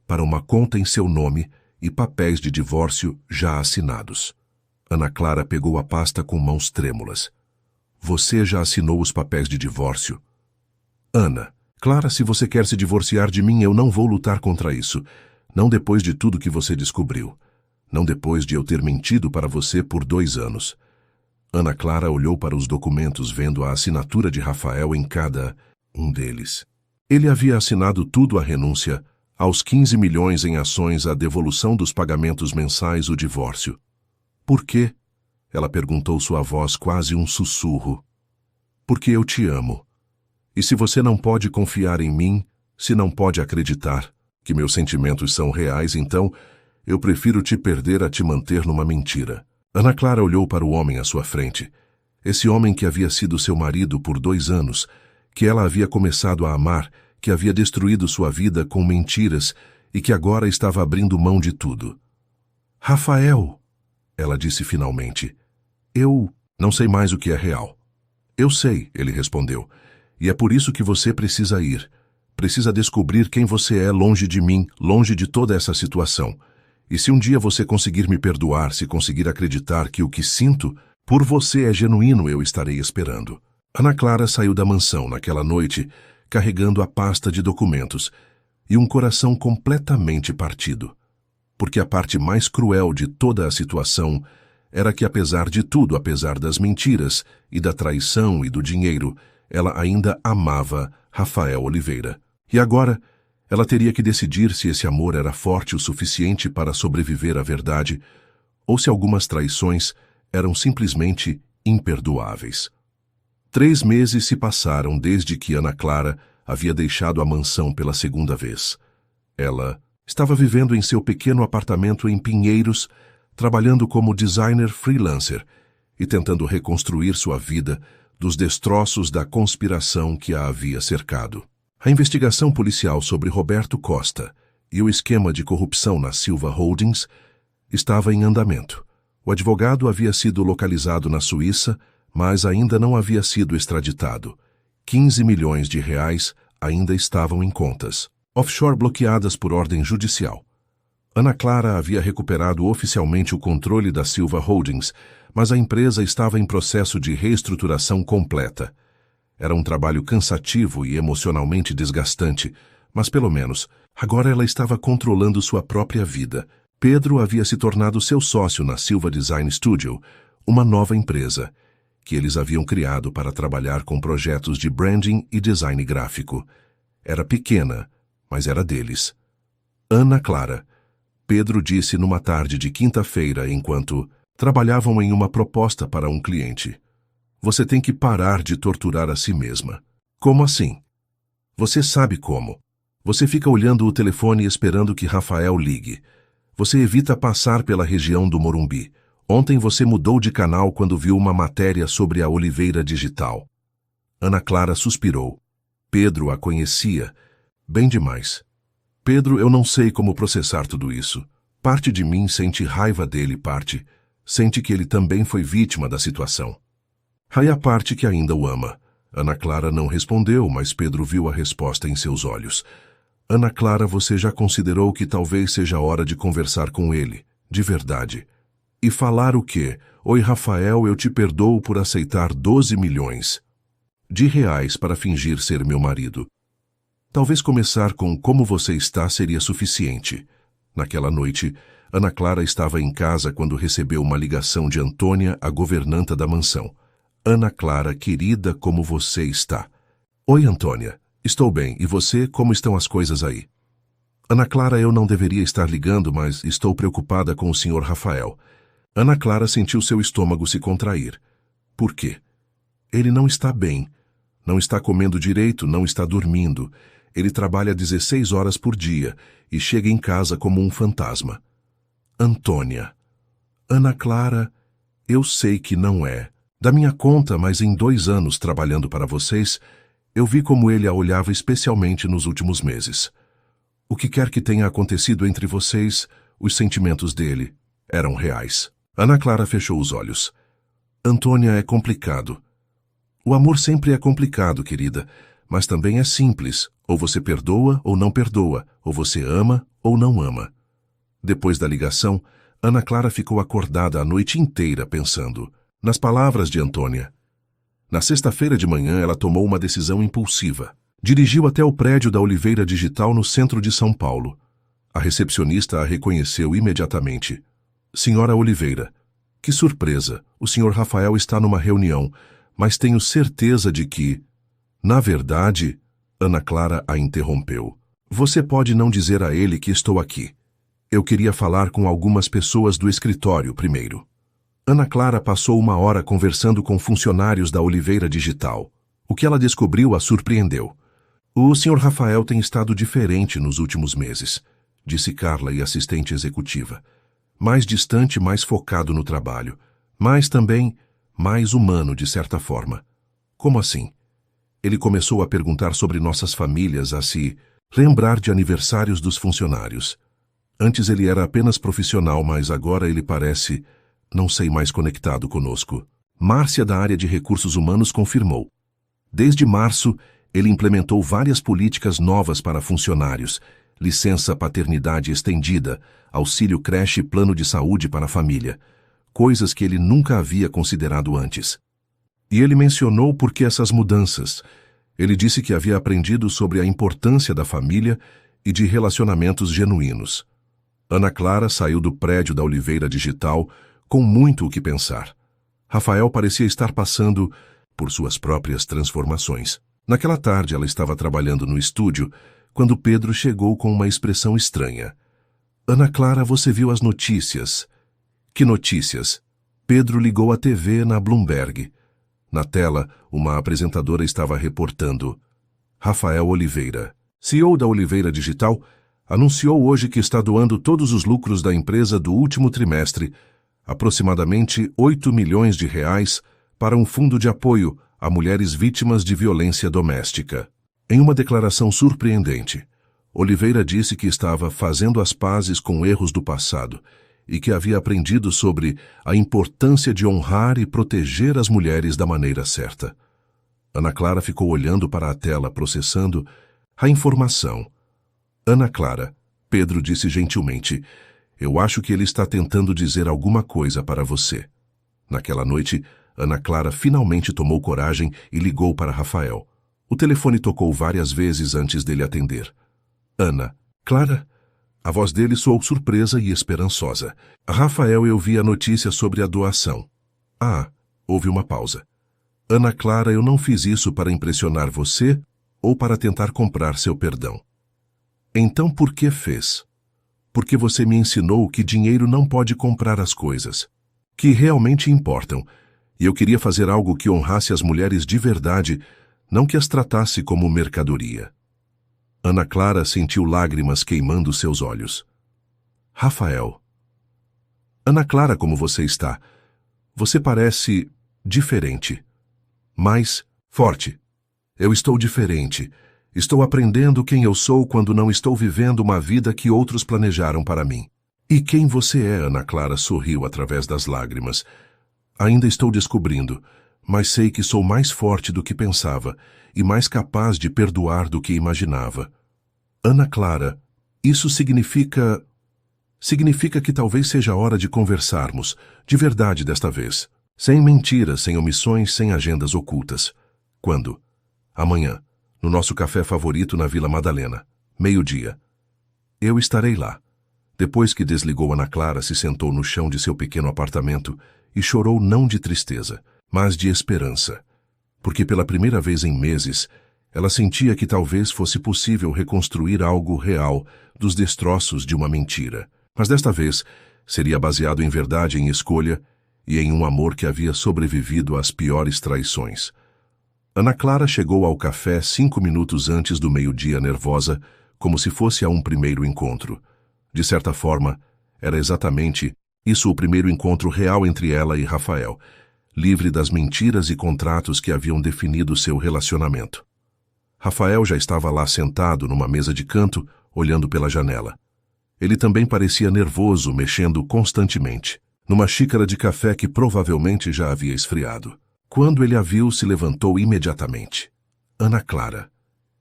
para uma conta em seu nome e papéis de divórcio já assinados. Ana Clara pegou a pasta com mãos trêmulas. Você já assinou os papéis de divórcio? Ana, Clara, se você quer se divorciar de mim, eu não vou lutar contra isso. Não depois de tudo que você descobriu. Não depois de eu ter mentido para você por 2 anos. Ana Clara olhou para os documentos, vendo a assinatura de Rafael em cada um deles. Ele havia assinado tudo: a renúncia, aos 15 milhões em ações, a devolução dos pagamentos mensais, o divórcio. Por quê? Ela perguntou, sua voz quase um sussurro. Porque eu te amo. E se você não pode confiar em mim, se não pode acreditar que meus sentimentos são reais, então eu prefiro te perder a te manter numa mentira. Ana Clara olhou para o homem à sua frente. Esse homem que havia sido seu marido por 2 anos, que ela havia começado a amar, que havia destruído sua vida com mentiras e que agora estava abrindo mão de tudo. Rafael, ela disse finalmente, eu não sei mais o que é real. Eu sei, ele respondeu, e é por isso que você precisa ir. Precisa descobrir quem você é longe de mim, longe de toda essa situação. E se um dia você conseguir me perdoar, se conseguir acreditar que o que sinto por você é genuíno, eu estarei esperando. Ana Clara saiu da mansão naquela noite, carregando a pasta de documentos e um coração completamente partido. Porque a parte mais cruel de toda a situação era que, apesar de tudo, apesar das mentiras e da traição e do dinheiro, ela ainda amava Rafael Oliveira. E agora, ela teria que decidir se esse amor era forte o suficiente para sobreviver à verdade ou se algumas traições eram simplesmente imperdoáveis. 3 meses se passaram desde que Ana Clara havia deixado a mansão pela 2ª vez. Ela estava vivendo em seu pequeno apartamento em Pinheiros, trabalhando como designer freelancer e tentando reconstruir sua vida dos destroços da conspiração que a havia cercado. A investigação policial sobre Roberto Costa e o esquema de corrupção na Silva Holdings estava em andamento. O advogado havia sido localizado na Suíça, mas ainda não havia sido extraditado. 15 milhões de reais ainda estavam em contas offshore bloqueadas por ordem judicial. Ana Clara havia recuperado oficialmente o controle da Silva Holdings, mas a empresa estava em processo de reestruturação completa. Era um trabalho cansativo e emocionalmente desgastante, mas pelo menos, agora ela estava controlando sua própria vida. Pedro havia se tornado seu sócio na Silva Design Studio, uma nova empresa, que eles haviam criado para trabalhar com projetos de branding e design gráfico. Era pequena, mas era deles. Ana Clara, Pedro disse numa tarde de quinta-feira enquanto trabalhavam em uma proposta para um cliente. Você tem que parar de torturar a si mesma. Como assim? Você sabe como. Você fica olhando o telefone esperando que Rafael ligue. Você evita passar pela região do Morumbi. Ontem você mudou de canal quando viu uma matéria sobre a Oliveira Digital. Ana Clara suspirou. Pedro a conhecia bem demais. Pedro, eu não sei como processar tudo isso. Parte de mim sente raiva dele, parte sente que ele também foi vítima da situação. Aí a parte que ainda o ama. Ana Clara não respondeu, mas Pedro viu a resposta em seus olhos. Ana Clara, você já considerou que talvez seja hora de conversar com ele, de verdade? E falar o quê? Oi, Rafael, eu te perdoo por aceitar 12 milhões de reais para fingir ser meu marido. Talvez começar com como você está seria suficiente. Naquela noite, Ana Clara estava em casa quando recebeu uma ligação de Antônia, a governanta da mansão. Ana Clara, querida, como você está? Oi, Antônia. Estou bem. E você, como estão as coisas aí? Ana Clara, eu não deveria estar ligando, mas estou preocupada com o Sr. Rafael. Ana Clara sentiu seu estômago se contrair. Por quê? Ele não está bem. Não está comendo direito, não está dormindo. Ele trabalha 16 horas por dia e chega em casa como um fantasma. Antônia. Ana Clara, eu sei que não é da minha conta, mas em 2 anos trabalhando para vocês, Eu vi como ele a olhava especialmente nos últimos meses. O que quer que tenha acontecido entre vocês, os sentimentos dele eram reais. Ana Clara fechou os olhos. Antônia, é complicado. O amor sempre é complicado, querida, mas também é simples. Ou você perdoa ou não perdoa, ou você ama ou não ama. Depois da ligação, Ana Clara ficou acordada a noite inteira pensando nas palavras de Antônia. Na sexta-feira de manhã, ela tomou uma decisão impulsiva. Dirigiu até o prédio da Oliveira Digital no centro de São Paulo. A recepcionista a reconheceu imediatamente. Senhora Oliveira, que surpresa, o senhor Rafael está numa reunião, mas tenho certeza de que... Na verdade, Ana Clara a interrompeu. Você pode não dizer a ele que estou aqui. Eu queria falar com algumas pessoas do escritório primeiro. Ana Clara passou uma hora conversando com funcionários da Oliveira Digital. O que ela descobriu a surpreendeu. O senhor Rafael tem estado diferente nos últimos meses, disse Carla, e assistente executiva. Mais distante, mais focado no trabalho, mas também mais humano de certa forma. Como assim? Ele começou a perguntar sobre nossas famílias, a se lembrar de aniversários dos funcionários. Antes ele era apenas profissional, mas agora ele parece, não sei, mais conectado conosco. Márcia, da área de recursos humanos, confirmou. Desde março, ele implementou várias políticas novas para funcionários, licença paternidade estendida, auxílio creche e plano de saúde para a família, coisas que ele nunca havia considerado antes. E ele mencionou por que essas mudanças. Ele disse que havia aprendido sobre a importância da família e de relacionamentos genuínos. Ana Clara saiu do prédio da Oliveira Digital com muito o que pensar. Rafael parecia estar passando por suas próprias transformações. Naquela tarde ela estava trabalhando no estúdio quando Pedro chegou com uma expressão estranha. Ana Clara, você viu as notícias? Que notícias? Pedro ligou a TV na Bloomberg. Na tela, uma apresentadora estava reportando. Rafael Oliveira, CEO da Oliveira Digital, anunciou hoje que está doando todos os lucros da empresa do último trimestre, aproximadamente 8 milhões de reais, para um fundo de apoio a mulheres vítimas de violência doméstica. Em uma declaração surpreendente, Oliveira disse que estava fazendo as pazes com erros do passado e que havia aprendido sobre a importância de honrar e proteger as mulheres da maneira certa. Ana Clara ficou olhando para a tela, processando a informação. Ana Clara, Pedro disse gentilmente, eu acho que ele está tentando dizer alguma coisa para você. Naquela noite, Ana Clara finalmente tomou coragem e ligou para Rafael. O telefone tocou várias vezes antes dele atender. Ana, Clara? A voz dele soou surpresa e esperançosa. Rafael, eu vi a notícia sobre a doação. Ah, houve uma pausa. Ana Clara, eu não fiz isso para impressionar você ou para tentar comprar seu perdão. Então por que fez? Porque você me ensinou que dinheiro não pode comprar as coisas que realmente importam, e eu queria fazer algo que honrasse as mulheres de verdade, não que as tratasse como mercadoria. Ana Clara sentiu lágrimas queimando seus olhos. Rafael. Ana Clara, como você está? Você parece diferente. Mais forte. Eu estou diferente. Estou aprendendo quem eu sou quando não estou vivendo uma vida que outros planejaram para mim. E quem você é? Ana Clara sorriu através das lágrimas. Ainda estou descobrindo, mas sei que sou mais forte do que pensava e mais capaz de perdoar do que imaginava. Ana Clara, isso significa que talvez seja a hora de conversarmos, de verdade desta vez. Sem mentiras, sem omissões, sem agendas ocultas. Quando? Amanhã, no nosso café favorito na Vila Madalena, 12h. Eu estarei lá. Depois que desligou, Ana Clara se sentou no chão de seu pequeno apartamento e chorou não de tristeza, mas de esperança. Porque pela primeira vez em meses, ela sentia que talvez fosse possível reconstruir algo real dos destroços de uma mentira. Mas desta vez, seria baseado em verdade, em escolha e em um amor que havia sobrevivido às piores traições. Ana Clara chegou ao café 5 minutos antes do meio-dia, nervosa, como se fosse a um primeiro encontro. De certa forma, era exatamente isso, o primeiro encontro real entre ela e Rafael, livre das mentiras e contratos que haviam definido seu relacionamento. Rafael já estava lá sentado numa mesa de canto, olhando pela janela. Ele também parecia nervoso, mexendo constantemente, numa xícara de café que provavelmente já havia esfriado. Quando ele a viu, se levantou imediatamente. Ana Clara.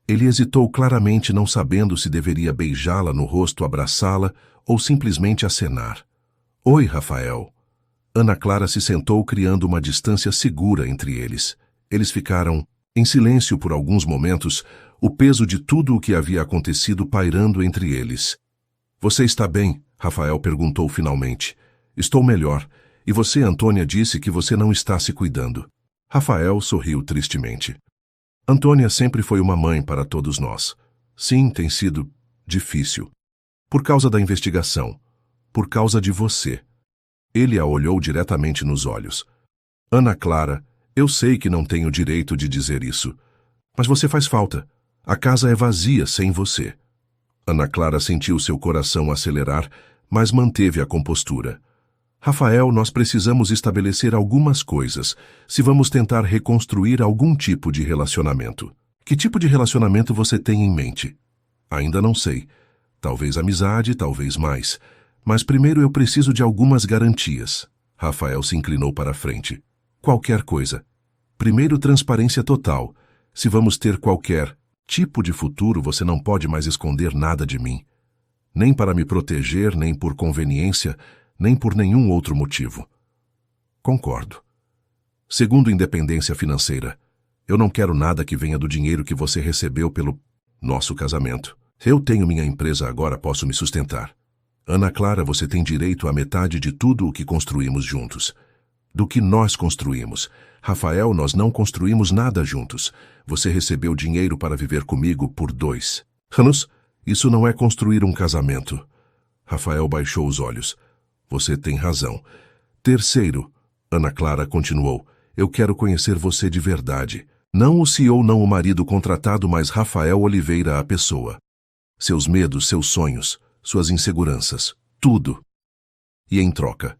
Ele hesitou claramente, não sabendo se deveria beijá-la no rosto, abraçá-la ou simplesmente acenar. Oi, Rafael. Ana Clara se sentou, criando uma distância segura entre eles. Eles ficaram em silêncio por alguns momentos, o peso de tudo o que havia acontecido pairando entre eles. Você está bem? Rafael perguntou finalmente. Estou melhor. E você, Antônia, disse que você não está se cuidando. Rafael sorriu tristemente. Antônia sempre foi uma mãe para todos nós. Sim, tem sido difícil. Por causa da investigação. Por causa de você. Ele a olhou diretamente nos olhos. Ana Clara, eu sei que não tenho direito de dizer isso. Mas você faz falta. A casa é vazia sem você. Ana Clara sentiu seu coração acelerar, mas manteve a compostura. Rafael, nós precisamos estabelecer algumas coisas, se vamos tentar reconstruir algum tipo de relacionamento. Que tipo de relacionamento você tem em mente? Ainda não sei. Talvez amizade, talvez mais. Mas primeiro eu preciso de algumas garantias. Rafael se inclinou para a frente. Qualquer coisa. Primeiro, transparência total. Se vamos ter qualquer tipo de futuro, você não pode mais esconder nada de mim. Nem para me proteger, nem por conveniência, nem por nenhum outro motivo. Concordo. Segundo, independência financeira. Eu não quero nada que venha do dinheiro que você recebeu pelo nosso casamento. Eu tenho minha empresa agora, posso me sustentar. Ana Clara, você tem direito à metade de tudo o que construímos juntos. Do que nós construímos. Rafael, nós não construímos nada juntos. Você recebeu dinheiro para viver comigo por 2 anos. Isso não é construir um casamento. Rafael baixou os olhos. Você tem razão. Terceiro, Ana Clara continuou, eu quero conhecer você de verdade. Não o CEO, não o marido contratado, mas Rafael Oliveira, a pessoa. Seus medos, seus sonhos, suas inseguranças, tudo. E em troca?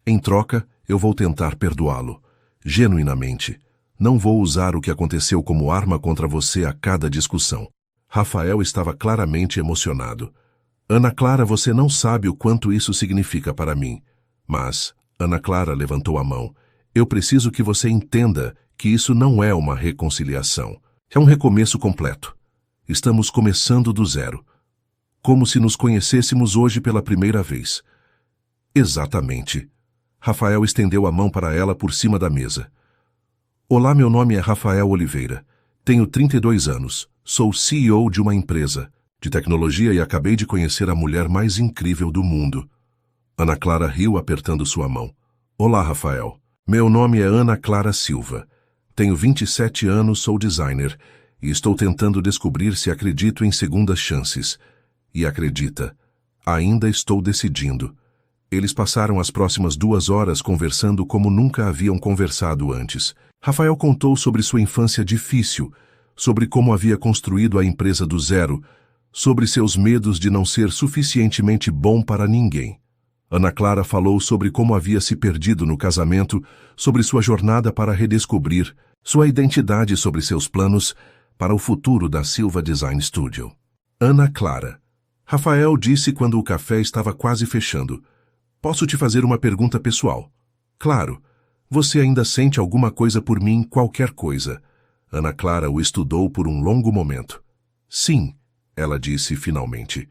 Em troca, eu vou tentar perdoá-lo. Genuinamente. Não vou usar o que aconteceu como arma contra você a cada discussão. Rafael estava claramente emocionado. Ana Clara, você não sabe o quanto isso significa para mim. Mas, Ana Clara levantou a mão, eu preciso que você entenda que isso não é uma reconciliação. É um recomeço completo. Estamos começando do zero. Como se nos conhecêssemos hoje pela primeira vez. Exatamente. Rafael estendeu a mão para ela por cima da mesa. Olá, meu nome é Rafael Oliveira. Tenho 32 anos. Sou CEO de uma empresa de tecnologia e acabei de conhecer a mulher mais incrível do mundo. Ana Clara riu apertando sua mão. Olá, Rafael. Meu nome é Ana Clara Silva. Tenho 27 anos, sou designer e estou tentando descobrir se acredito em segundas chances. E acredita, ainda estou decidindo. Eles passaram as próximas 2 horas conversando como nunca haviam conversado antes. Rafael contou sobre sua infância difícil, sobre como havia construído a empresa do zero, sobre seus medos de não ser suficientemente bom para ninguém. Ana Clara falou sobre como havia se perdido no casamento, sobre sua jornada para redescobrir sua identidade, sobre seus planos para o futuro da Silva Design Studio. Ana Clara. Rafael disse quando o café estava quase fechando. Posso te fazer uma pergunta pessoal? Claro. Você ainda sente alguma coisa por mim, qualquer coisa? Ana Clara o estudou por um longo momento. Sim, ela disse finalmente.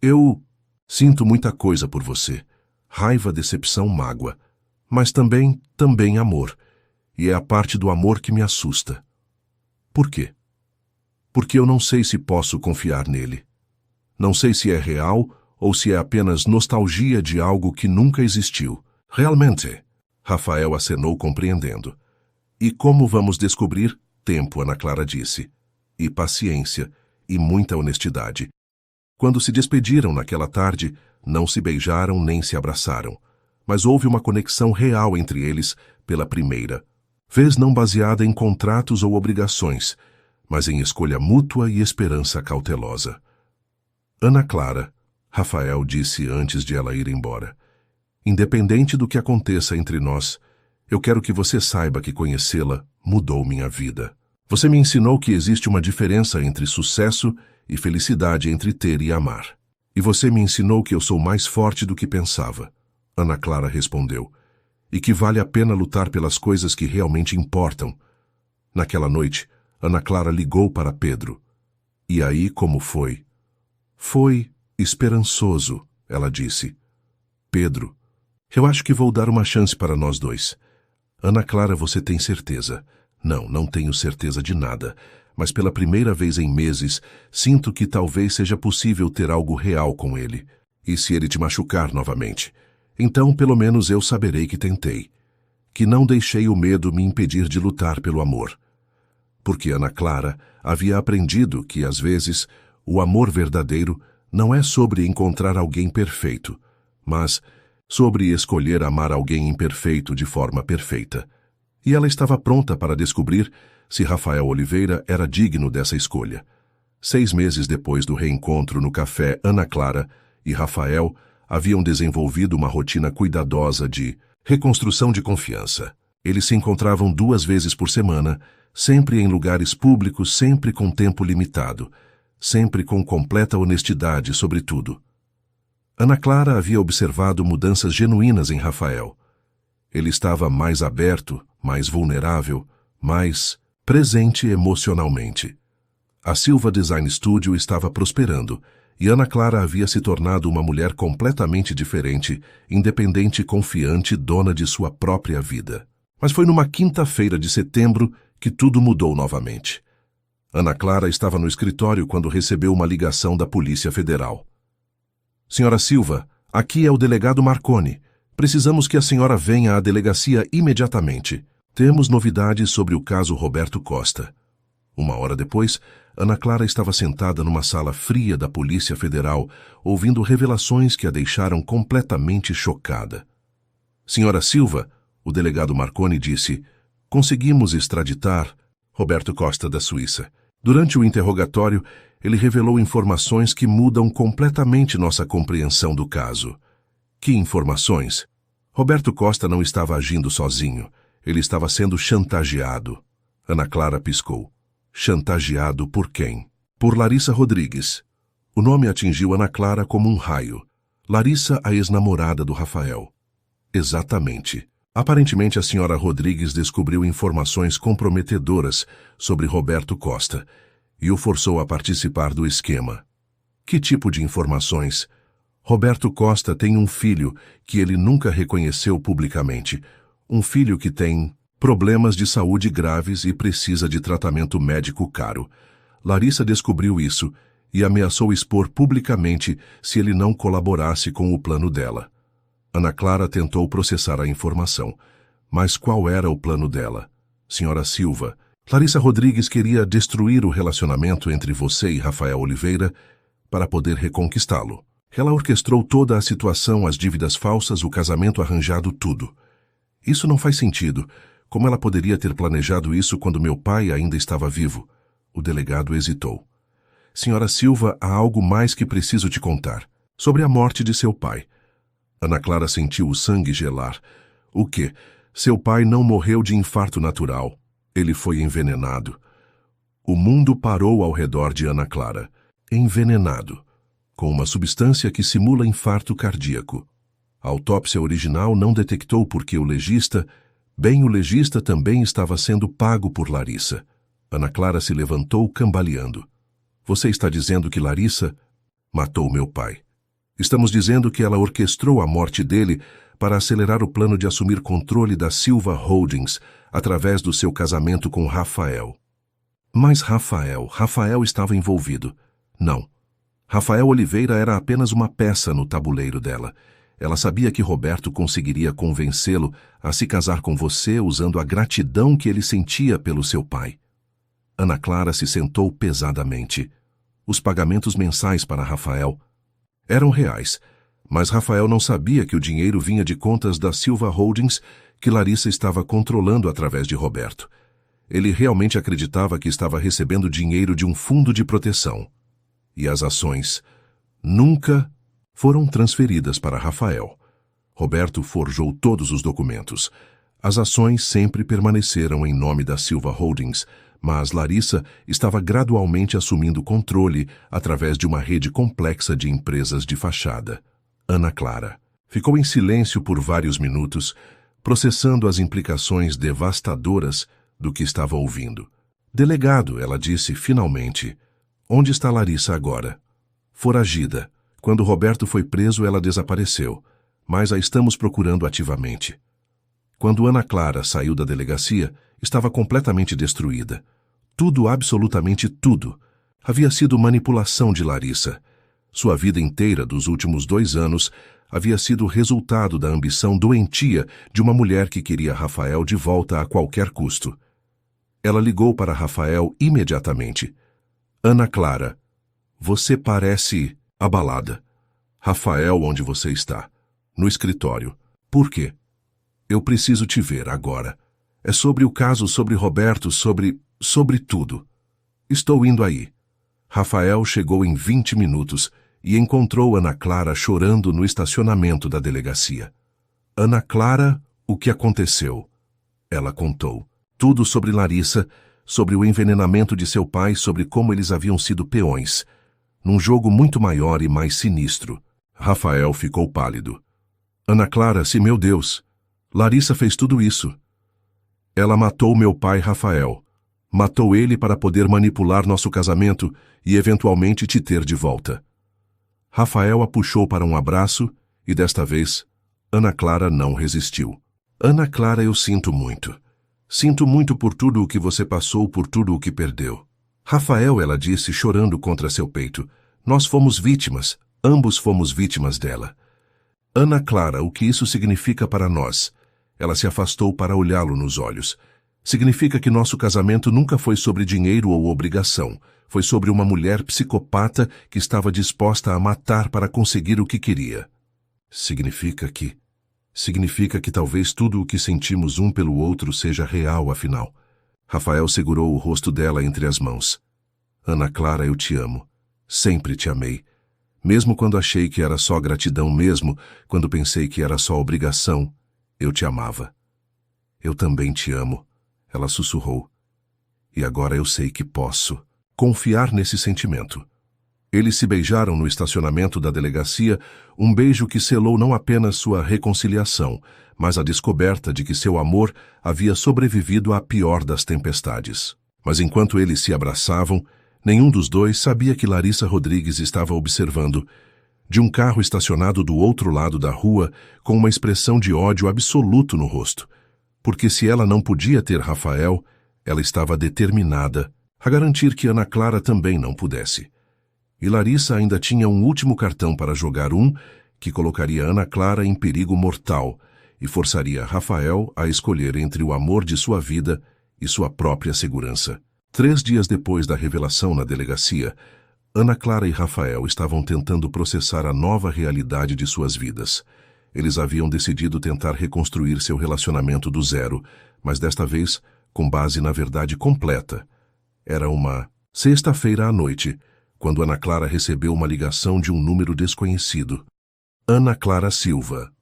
Eu sinto muita coisa por você. Raiva, decepção, mágoa. Mas também amor. E é a parte do amor que me assusta. Por quê? Porque eu não sei se posso confiar nele. Não sei se é real ou se é apenas nostalgia de algo que nunca existiu. Realmente, Rafael acenou compreendendo. E como vamos descobrir? Tempo, Ana Clara disse. E paciência, e muita honestidade. Quando se despediram naquela tarde, não se beijaram nem se abraçaram. Mas houve uma conexão real entre eles pela primeira vez, não baseada em contratos ou obrigações, mas em escolha mútua e esperança cautelosa. Ana Clara, Rafael disse antes de ela ir embora. Independente do que aconteça entre nós, eu quero que você saiba que conhecê-la mudou minha vida. Você me ensinou que existe uma diferença entre sucesso e felicidade, entre ter e amar. E você me ensinou que eu sou mais forte do que pensava. Ana Clara respondeu. E que vale a pena lutar pelas coisas que realmente importam. Naquela noite, Ana Clara ligou para Pedro. E aí, como foi? Foi esperançoso, ela disse. Pedro, eu acho que vou dar uma chance para nós dois. Ana Clara, você tem certeza? Não, não tenho certeza de nada. Mas pela primeira vez em meses, sinto que talvez seja possível ter algo real com ele. E se ele te machucar novamente? Então, pelo menos eu saberei que tentei. Que não deixei o medo me impedir de lutar pelo amor. Porque Ana Clara havia aprendido que, às vezes, o amor verdadeiro não é sobre encontrar alguém perfeito, mas sobre escolher amar alguém imperfeito de forma perfeita. E ela estava pronta para descobrir se Rafael Oliveira era digno dessa escolha. 6 meses depois do reencontro no café, Ana Clara e Rafael haviam desenvolvido uma rotina cuidadosa de reconstrução de confiança. Eles se encontravam 2 vezes por semana, sempre em lugares públicos, sempre com tempo limitado, sempre com completa honestidade sobre tudo. Ana Clara havia observado mudanças genuínas em Rafael. Ele estava mais aberto, mais vulnerável, mais presente emocionalmente. A Silva Design Studio estava prosperando, e Ana Clara havia se tornado uma mulher completamente diferente, independente, confiante, dona de sua própria vida. Mas foi numa quinta-feira de setembro que tudo mudou novamente. Ana Clara estava no escritório quando recebeu uma ligação da Polícia Federal. Senhora Silva, aqui é o delegado Marconi. Precisamos que a senhora venha à delegacia imediatamente. Temos novidades sobre o caso Roberto Costa. 1 hora depois, Ana Clara estava sentada numa sala fria da Polícia Federal, ouvindo revelações que a deixaram completamente chocada. Senhora Silva, o delegado Marconi disse, conseguimos extraditar Roberto Costa da Suíça. Durante o interrogatório, ele revelou informações que mudam completamente nossa compreensão do caso. Que informações? Roberto Costa não estava agindo sozinho. Ele estava sendo chantageado. Ana Clara piscou. Chantageado por quem? Por Larissa Rodrigues. O nome atingiu Ana Clara como um raio. Larissa, a ex-namorada do Rafael. Exatamente. Aparentemente, a senhora Rodrigues descobriu informações comprometedoras sobre Roberto Costa e o forçou a participar do esquema. Que tipo de informações? Roberto Costa tem um filho que ele nunca reconheceu publicamente. Um filho que tem problemas de saúde graves e precisa de tratamento médico caro. Larissa descobriu isso e ameaçou expor publicamente se ele não colaborasse com o plano dela. Ana Clara tentou processar a informação. Mas qual era o plano dela? Senhora Silva, Larissa Rodrigues queria destruir o relacionamento entre você e Rafael Oliveira para poder reconquistá-lo. Ela orquestrou toda a situação, as dívidas falsas, o casamento arranjado, tudo. Isso não faz sentido. Como ela poderia ter planejado isso quando meu pai ainda estava vivo? O delegado hesitou. Senhora Silva, há algo mais que preciso te contar. Sobre a morte de seu pai. Ana Clara sentiu o sangue gelar. O quê? Seu pai não morreu de infarto natural. Ele foi envenenado. O mundo parou ao redor de Ana Clara. Envenenado. Com uma substância que simula infarto cardíaco. A autópsia original não detectou porque o legista também estava sendo pago por Larissa. Ana Clara se levantou cambaleando. Você está dizendo que Larissa matou meu pai. Estamos dizendo que ela orquestrou a morte dele para acelerar o plano de assumir controle da Silva Holdings através do seu casamento com Rafael. Mas Rafael estava envolvido. Não. Rafael Oliveira era apenas uma peça no tabuleiro dela. Ela sabia que Roberto conseguiria convencê-lo a se casar com você usando a gratidão que ele sentia pelo seu pai. Ana Clara se sentou pesadamente. Os pagamentos mensais para Rafael eram reais, mas Rafael não sabia que o dinheiro vinha de contas da Silva Holdings que Larissa estava controlando através de Roberto. Ele realmente acreditava que estava recebendo dinheiro de um fundo de proteção. E as ações nunca foram transferidas para Rafael. Roberto forjou todos os documentos. As ações sempre permaneceram em nome da Silva Holdings, Mas Larissa estava gradualmente assumindo controle através de uma rede complexa de empresas de fachada. Ana Clara ficou em silêncio por vários minutos, processando as implicações devastadoras do que estava ouvindo. Delegado, ela disse finalmente, onde está Larissa agora? Foragida. Quando Roberto foi preso, ela desapareceu, mas a estamos procurando ativamente. Quando Ana Clara saiu da delegacia, estava completamente destruída. Tudo, absolutamente tudo, havia sido manipulação de Larissa. Sua vida inteira dos últimos 2 anos havia sido resultado da ambição doentia de uma mulher que queria Rafael de volta a qualquer custo. Ela ligou para Rafael imediatamente. Ana Clara, você parece abalada. Rafael, onde você está? No escritório. Por quê? Eu preciso te ver agora. É sobre o caso, sobre Roberto, sobre tudo. Estou indo aí. Rafael chegou em 20 minutos e encontrou Ana Clara chorando no estacionamento da delegacia. Ana Clara, o que aconteceu? Ela contou. Tudo sobre Larissa, sobre o envenenamento de seu pai, sobre como eles haviam sido peões, num jogo muito maior e mais sinistro. Rafael ficou pálido. Ana Clara, se meu Deus, Larissa fez tudo isso. Ela matou meu pai Rafael. Matou ele para poder manipular nosso casamento e eventualmente te ter de volta. Rafael a puxou para um abraço e desta vez, Ana Clara não resistiu. Ana Clara, eu sinto muito. Sinto muito por tudo o que você passou, por tudo o que perdeu. Rafael, ela disse, chorando contra seu peito. Nós fomos vítimas, ambos fomos vítimas dela. Ana Clara, o que isso significa para nós? Ela se afastou para olhá-lo nos olhos. Significa que nosso casamento nunca foi sobre dinheiro ou obrigação. Foi sobre uma mulher psicopata que estava disposta a matar para conseguir o que queria. Significa que talvez tudo o que sentimos um pelo outro seja real, afinal. Rafael segurou o rosto dela entre as mãos. Ana Clara, eu te amo. Sempre te amei. Mesmo quando achei que era só gratidão, mesmo quando pensei que era só obrigação, eu te amava. Eu também te amo, ela sussurrou. E agora eu sei que posso confiar nesse sentimento. Eles se beijaram no estacionamento da delegacia, um beijo que selou não apenas sua reconciliação, mas a descoberta de que seu amor havia sobrevivido à pior das tempestades. Mas enquanto eles se abraçavam, nenhum dos dois sabia que Larissa Rodrigues estava observando, de um carro estacionado do outro lado da rua, com uma expressão de ódio absoluto no rosto. Porque se ela não podia ter Rafael, ela estava determinada a garantir que Ana Clara também não pudesse. E Larissa ainda tinha um último cartão para jogar, que colocaria Ana Clara em perigo mortal e forçaria Rafael a escolher entre o amor de sua vida e sua própria segurança. 3 dias depois da revelação na delegacia, Ana Clara e Rafael estavam tentando processar a nova realidade de suas vidas. Eles haviam decidido tentar reconstruir seu relacionamento do zero, mas desta vez com base na verdade completa. Era uma sexta-feira à noite, quando Ana Clara recebeu uma ligação de um número desconhecido. Ana Clara Silva.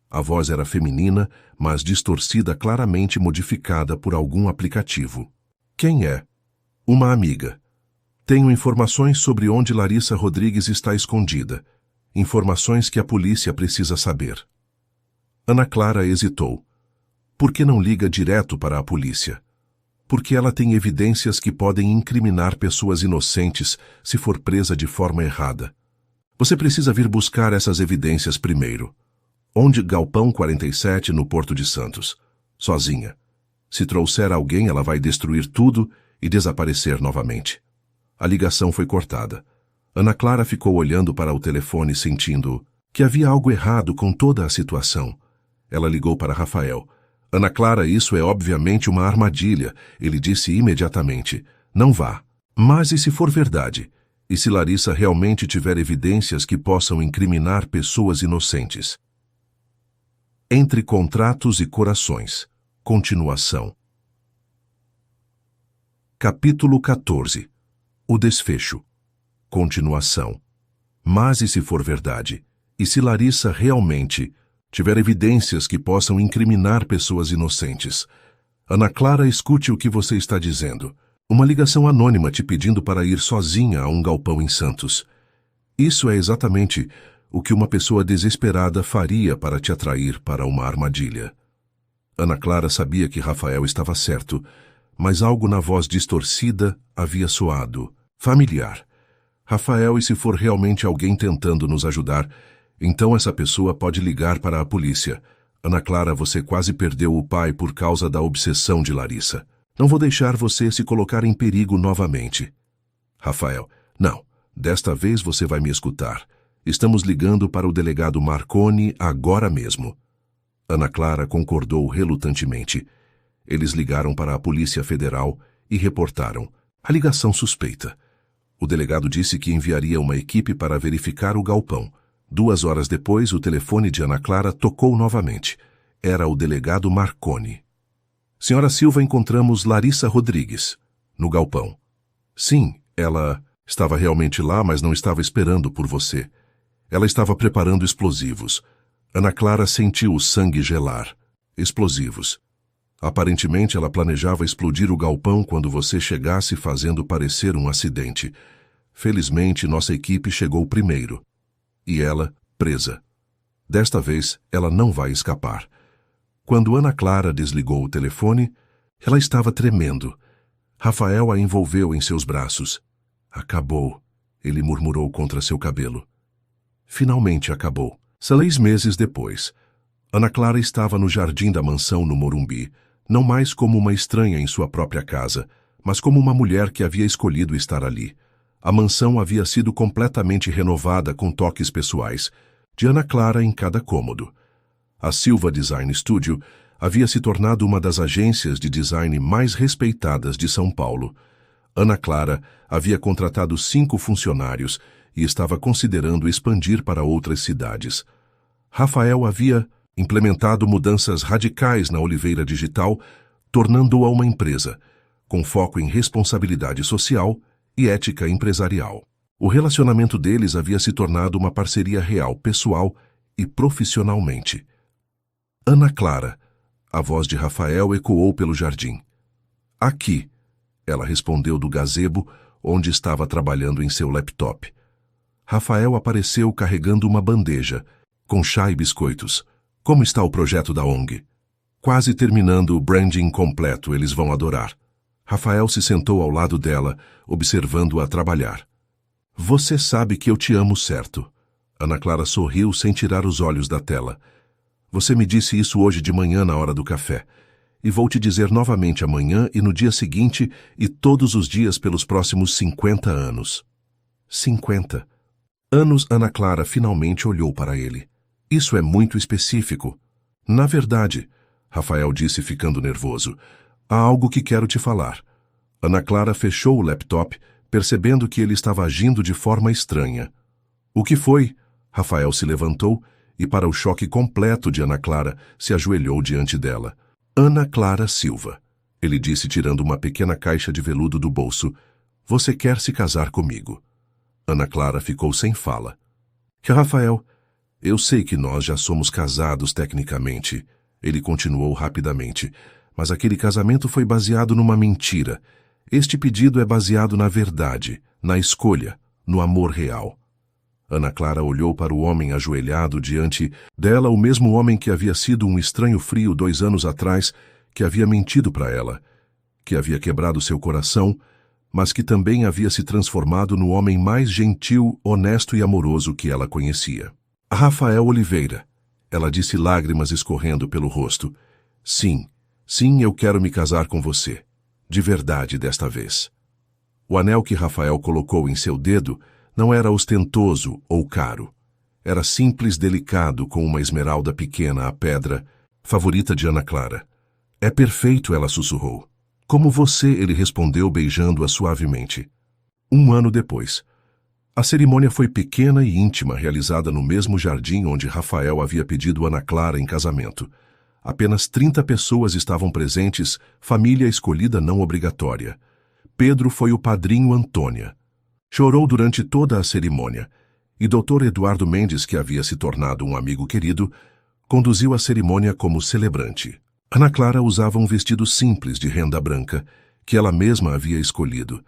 A voz era feminina, mas distorcida, claramente modificada por algum aplicativo. Quem é? Uma amiga. Tenho informações sobre onde Larissa Rodrigues está escondida. Informações que a polícia precisa saber. Ana Clara hesitou. Por que não liga direto para a polícia? Porque ela tem evidências que podem incriminar pessoas inocentes se for presa de forma errada. Você precisa vir buscar essas evidências primeiro. Onde? Galpão 47, no Porto de Santos. Sozinha. Se trouxer alguém, ela vai destruir tudo e desaparecer novamente. A ligação foi cortada. Ana Clara ficou olhando para o telefone, sentindo que havia algo errado com toda a situação. Ela ligou para Rafael. Ana Clara, isso é obviamente uma armadilha, ele disse imediatamente. Não vá. Mas e se for verdade? E se Larissa realmente tiver evidências que possam incriminar pessoas inocentes? Entre contratos e corações. Continuação. Capítulo 14. O desfecho. Continuação. Mas e se for verdade? E se Larissa realmente tiver evidências que possam incriminar pessoas inocentes? Ana Clara, escute o que você está dizendo. Uma ligação anônima te pedindo para ir sozinha a um galpão em Santos. Isso é exatamente o que uma pessoa desesperada faria para te atrair para uma armadilha. Ana Clara sabia que Rafael estava certo, mas algo na voz distorcida havia soado familiar. Rafael, e se for realmente alguém tentando nos ajudar, então essa pessoa pode ligar para a polícia. Ana Clara, você quase perdeu o pai por causa da obsessão de Larissa. Não vou deixar você se colocar em perigo novamente. Rafael, não. Desta vez você vai me escutar. Estamos ligando para o delegado Marconi agora mesmo. Ana Clara concordou relutantemente. Eles ligaram para a Polícia Federal e reportaram a ligação suspeita. O delegado disse que enviaria uma equipe para verificar o galpão. 2 horas depois, o telefone de Ana Clara tocou novamente. Era o delegado Marconi. Senhora Silva, encontramos Larissa Rodrigues, no galpão. Sim, ela estava realmente lá, mas não estava esperando por você. Ela estava preparando explosivos. Ana Clara sentiu o sangue gelar. Explosivos. Aparentemente, ela planejava explodir o galpão quando você chegasse, fazendo parecer um acidente. Felizmente, nossa equipe chegou primeiro. E ela, presa. Desta vez, ela não vai escapar. Quando Ana Clara desligou o telefone, ela estava tremendo. Rafael a envolveu em seus braços. Acabou, ele murmurou contra seu cabelo. Finalmente acabou. 6 meses depois, Ana Clara estava no jardim da mansão no Morumbi, não mais como uma estranha em sua própria casa, mas como uma mulher que havia escolhido estar ali. A mansão havia sido completamente renovada com toques pessoais, de Ana Clara em cada cômodo. A Silva Design Studio havia se tornado uma das agências de design mais respeitadas de São Paulo. Ana Clara havia contratado 5 funcionários e estava considerando expandir para outras cidades. Rafael havia implementado mudanças radicais na Oliveira Digital, tornando-a uma empresa, com foco em responsabilidade social e ética empresarial. O relacionamento deles havia se tornado uma parceria real, pessoal e profissionalmente. Ana Clara, a voz de Rafael ecoou pelo jardim. Aqui, ela respondeu do gazebo, onde estava trabalhando em seu laptop. Rafael apareceu carregando uma bandeja, com chá e biscoitos. Como está o projeto da ONG? Quase terminando o branding completo, eles vão adorar. Rafael se sentou ao lado dela, observando-a trabalhar. Você sabe que eu te amo, certo? Ana Clara sorriu sem tirar os olhos da tela. Você me disse isso hoje de manhã na hora do café. E vou te dizer novamente amanhã e no dia seguinte e todos os dias pelos próximos 50 anos. 50 anos. Ana Clara finalmente olhou para ele. Isso é muito específico. Na verdade, Rafael disse ficando nervoso, há algo que quero te falar. Ana Clara fechou o laptop, percebendo que ele estava agindo de forma estranha. O que foi? Rafael se levantou e, para o choque completo de Ana Clara, se ajoelhou diante dela. Ana Clara Silva, ele disse tirando uma pequena caixa de veludo do bolso. Você quer se casar comigo? Ana Clara ficou sem fala. Rafael, eu sei que nós já somos casados tecnicamente, ele continuou rapidamente, mas aquele casamento foi baseado numa mentira. Este pedido é baseado na verdade, na escolha, no amor real. Ana Clara olhou para o homem ajoelhado diante dela, o mesmo homem que havia sido um estranho frio 2 anos atrás, que havia mentido para ela, que havia quebrado seu coração, mas que também havia se transformado no homem mais gentil, honesto e amoroso que ela conhecia. Rafael Oliveira, ela disse, lágrimas escorrendo pelo rosto. Sim, eu quero me casar com você. De verdade desta vez. O anel que Rafael colocou em seu dedo não era ostentoso ou caro. Era simples, delicado, com uma esmeralda pequena, a pedra, favorita de Ana Clara. É perfeito, ela sussurrou. Como você, ele respondeu, beijando-a suavemente. 1 ano depois. A cerimônia foi pequena e íntima, realizada no mesmo jardim onde Rafael havia pedido Ana Clara em casamento. Apenas 30 pessoas estavam presentes, família escolhida não obrigatória. Pedro foi o padrinho Antônia. Chorou durante toda a cerimônia, e Dr. Eduardo Mendes, que havia se tornado um amigo querido, conduziu a cerimônia como celebrante. Ana Clara usava um vestido simples de renda branca, que ela mesma havia escolhido.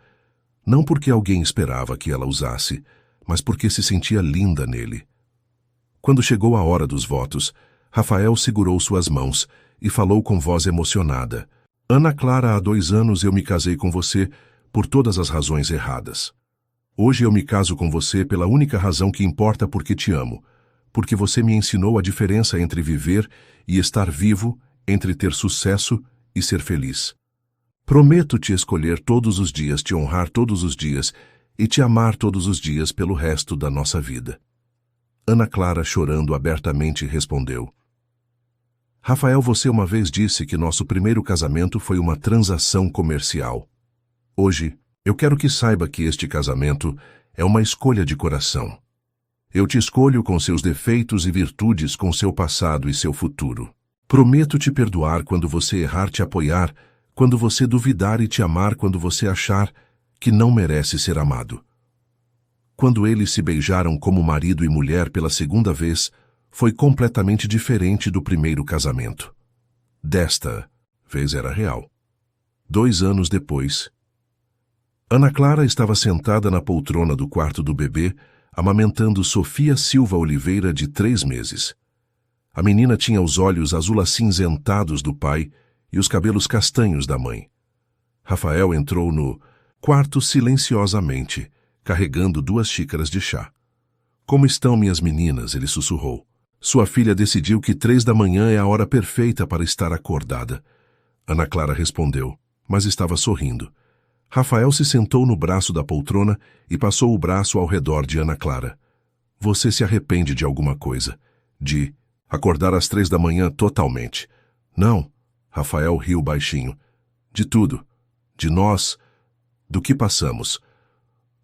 Não porque alguém esperava que ela usasse, mas porque se sentia linda nele. Quando chegou a hora dos votos, Rafael segurou suas mãos e falou com voz emocionada. Ana Clara, há 2 anos eu me casei com você por todas as razões erradas. Hoje eu me caso com você pela única razão que importa, porque te amo, porque você me ensinou a diferença entre viver e estar vivo, entre ter sucesso e ser feliz. Prometo te escolher todos os dias, te honrar todos os dias e te amar todos os dias pelo resto da nossa vida. Ana Clara, chorando abertamente, respondeu: Rafael, você uma vez disse que nosso primeiro casamento foi uma transação comercial. Hoje, eu quero que saiba que este casamento é uma escolha de coração. Eu te escolho com seus defeitos e virtudes, com seu passado e seu futuro. Prometo te perdoar quando você errar, te apoiar quando você duvidar e te amar quando você achar que não merece ser amado. Quando eles se beijaram como marido e mulher pela segunda vez, foi completamente diferente do primeiro casamento. Desta vez era real. 2 anos depois, Ana Clara estava sentada na poltrona do quarto do bebê, amamentando Sofia Silva Oliveira, de 3 meses. A menina tinha os olhos azul-acinzentados do pai e os cabelos castanhos da mãe. Rafael entrou no quarto silenciosamente, carregando 2 xícaras de chá. Como estão minhas meninas? Ele sussurrou. Sua filha decidiu que 3 da manhã é a hora perfeita para estar acordada. Ana Clara respondeu, mas estava sorrindo. Rafael se sentou no braço da poltrona e passou o braço ao redor de Ana Clara. Você se arrepende de alguma coisa? De acordar às 3 da manhã totalmente? Não. Rafael riu baixinho. De tudo. De nós. Do que passamos.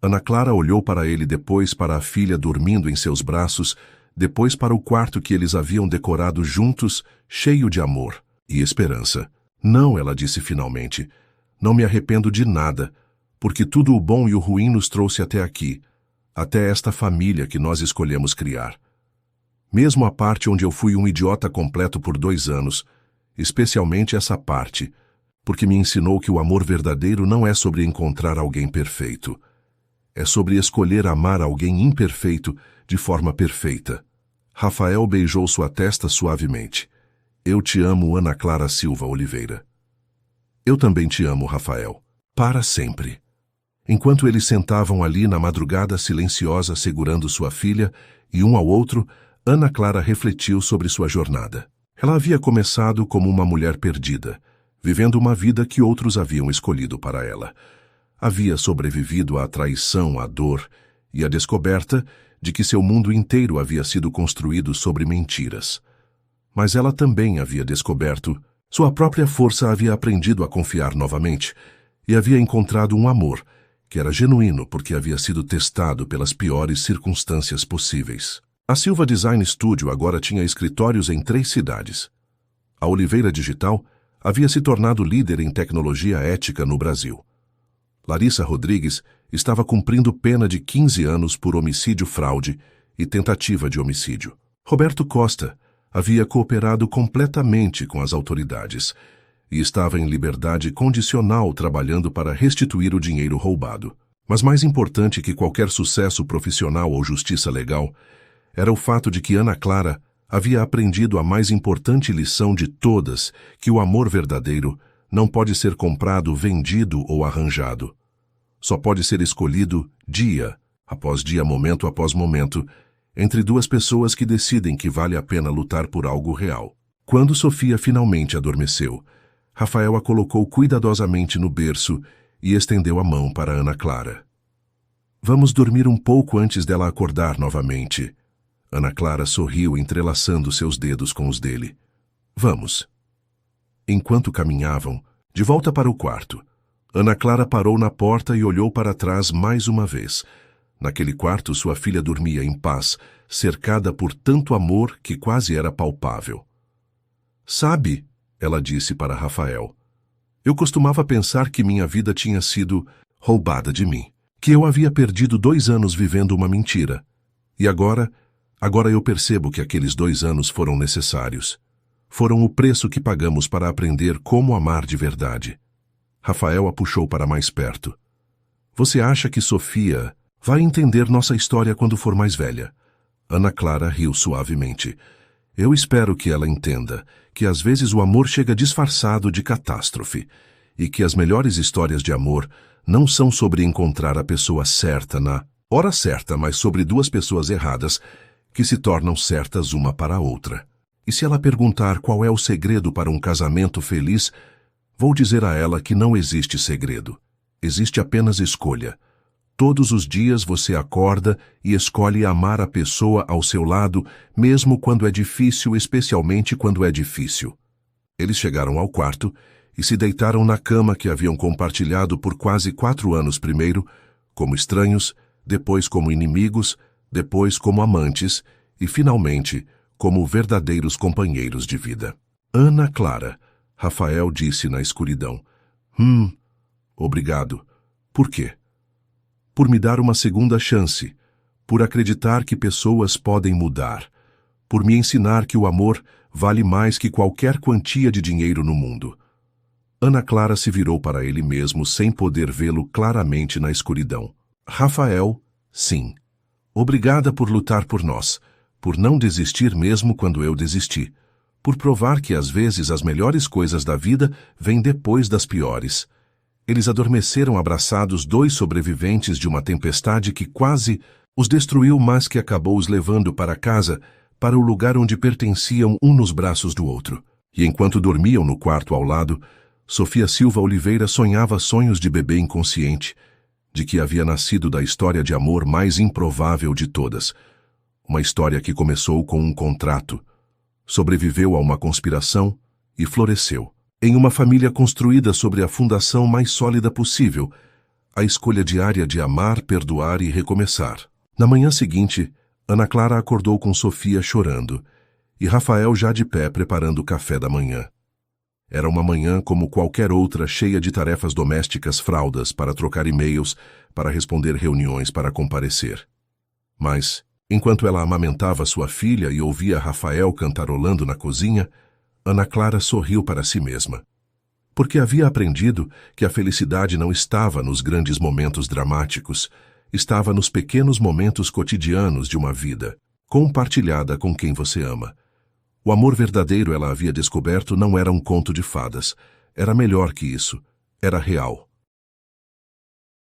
Ana Clara olhou para ele, depois para a filha dormindo em seus braços, depois para o quarto que eles haviam decorado juntos, cheio de amor e esperança. Não, ela disse finalmente. Não me arrependo de nada, porque tudo o bom e o ruim nos trouxe até aqui, até esta família que nós escolhemos criar. Mesmo a parte onde eu fui um idiota completo por 2 anos, especialmente essa parte, porque me ensinou que o amor verdadeiro não é sobre encontrar alguém perfeito. É sobre escolher amar alguém imperfeito de forma perfeita. Rafael beijou sua testa suavemente. Eu te amo, Ana Clara Silva Oliveira. Eu também te amo, Rafael. Para sempre. Enquanto eles sentavam ali na madrugada silenciosa, segurando sua filha, e um ao outro, Ana Clara refletiu sobre sua jornada. Ela havia começado como uma mulher perdida, vivendo uma vida que outros haviam escolhido para ela. Havia sobrevivido à traição, à dor e à descoberta de que seu mundo inteiro havia sido construído sobre mentiras. Mas ela também havia descoberto sua própria força, havia aprendido a confiar novamente e havia encontrado um amor que era genuíno porque havia sido testado pelas piores circunstâncias possíveis. A Silva Design Studio agora tinha escritórios em 3 cidades. A Oliveira Digital havia se tornado líder em tecnologia ética no Brasil. Larissa Rodrigues estava cumprindo pena de 15 anos por homicídio-fraude e tentativa de homicídio. Roberto Costa havia cooperado completamente com as autoridades e estava em liberdade condicional, trabalhando para restituir o dinheiro roubado. Mas mais importante que qualquer sucesso profissional ou justiça legal era o fato de que Ana Clara havia aprendido a mais importante lição de todas, que o amor verdadeiro não pode ser comprado, vendido ou arranjado. Só pode ser escolhido dia após dia, momento após momento, entre 2 pessoas que decidem que vale a pena lutar por algo real. Quando Sofia finalmente adormeceu, Rafael a colocou cuidadosamente no berço e estendeu a mão para Ana Clara. Vamos dormir um pouco antes dela acordar novamente. Ana Clara sorriu, entrelaçando seus dedos com os dele. Vamos. Enquanto caminhavam, de volta para o quarto, Ana Clara parou na porta e olhou para trás mais uma vez. Naquele quarto, sua filha dormia em paz, cercada por tanto amor que quase era palpável. Sabe, ela disse para Rafael, eu costumava pensar que minha vida tinha sido roubada de mim, que eu havia perdido 2 anos vivendo uma mentira. E agora eu percebo que aqueles 2 anos foram necessários. Foram o preço que pagamos para aprender como amar de verdade. Rafael a puxou para mais perto. Você acha que Sofia vai entender nossa história quando for mais velha? Ana Clara riu suavemente. Eu espero que ela entenda que às vezes o amor chega disfarçado de catástrofe e que as melhores histórias de amor não são sobre encontrar a pessoa certa na hora certa, mas sobre duas pessoas erradas que se tornam certas uma para a outra. E se ela perguntar qual é o segredo para um casamento feliz, vou dizer a ela que não existe segredo. Existe apenas escolha. Todos os dias você acorda e escolhe amar a pessoa ao seu lado, mesmo quando é difícil, especialmente quando é difícil. Eles chegaram ao quarto e se deitaram na cama que haviam compartilhado por quase 4 anos, primeiro como estranhos, depois como inimigos, depois como amantes e, finalmente, como verdadeiros companheiros de vida. Ana Clara, Rafael disse na escuridão. Obrigado. Por quê? Por me dar uma segunda chance, por acreditar que pessoas podem mudar, por me ensinar que o amor vale mais que qualquer quantia de dinheiro no mundo. Ana Clara se virou para ele mesmo sem poder vê-lo claramente na escuridão. Rafael, sim. Obrigada por lutar por nós, por não desistir mesmo quando eu desisti, por provar que às vezes as melhores coisas da vida vêm depois das piores. Eles adormeceram abraçados, 2 sobreviventes de uma tempestade que quase os destruiu, mas que acabou os levando para casa, para o lugar onde pertenciam, um nos braços do outro. E enquanto dormiam no quarto ao lado, Sofia Silva Oliveira sonhava sonhos de bebê inconsciente, de que havia nascido da história de amor mais improvável de todas. Uma história que começou com um contrato, sobreviveu a uma conspiração e floresceu. Em uma família construída sobre a fundação mais sólida possível, a escolha diária de amar, perdoar e recomeçar. Na manhã seguinte, Ana Clara acordou com Sofia chorando e Rafael já de pé preparando o café da manhã. Era uma manhã como qualquer outra, cheia de tarefas domésticas, fraldas, para trocar e-mails, para responder reuniões, para comparecer. Mas, enquanto ela amamentava sua filha e ouvia Rafael cantarolando na cozinha, Ana Clara sorriu para si mesma. Porque havia aprendido que a felicidade não estava nos grandes momentos dramáticos, estava nos pequenos momentos cotidianos de uma vida, compartilhada com quem você ama. O amor verdadeiro, ela havia descoberto, não era um conto de fadas. Era melhor que isso. Era real.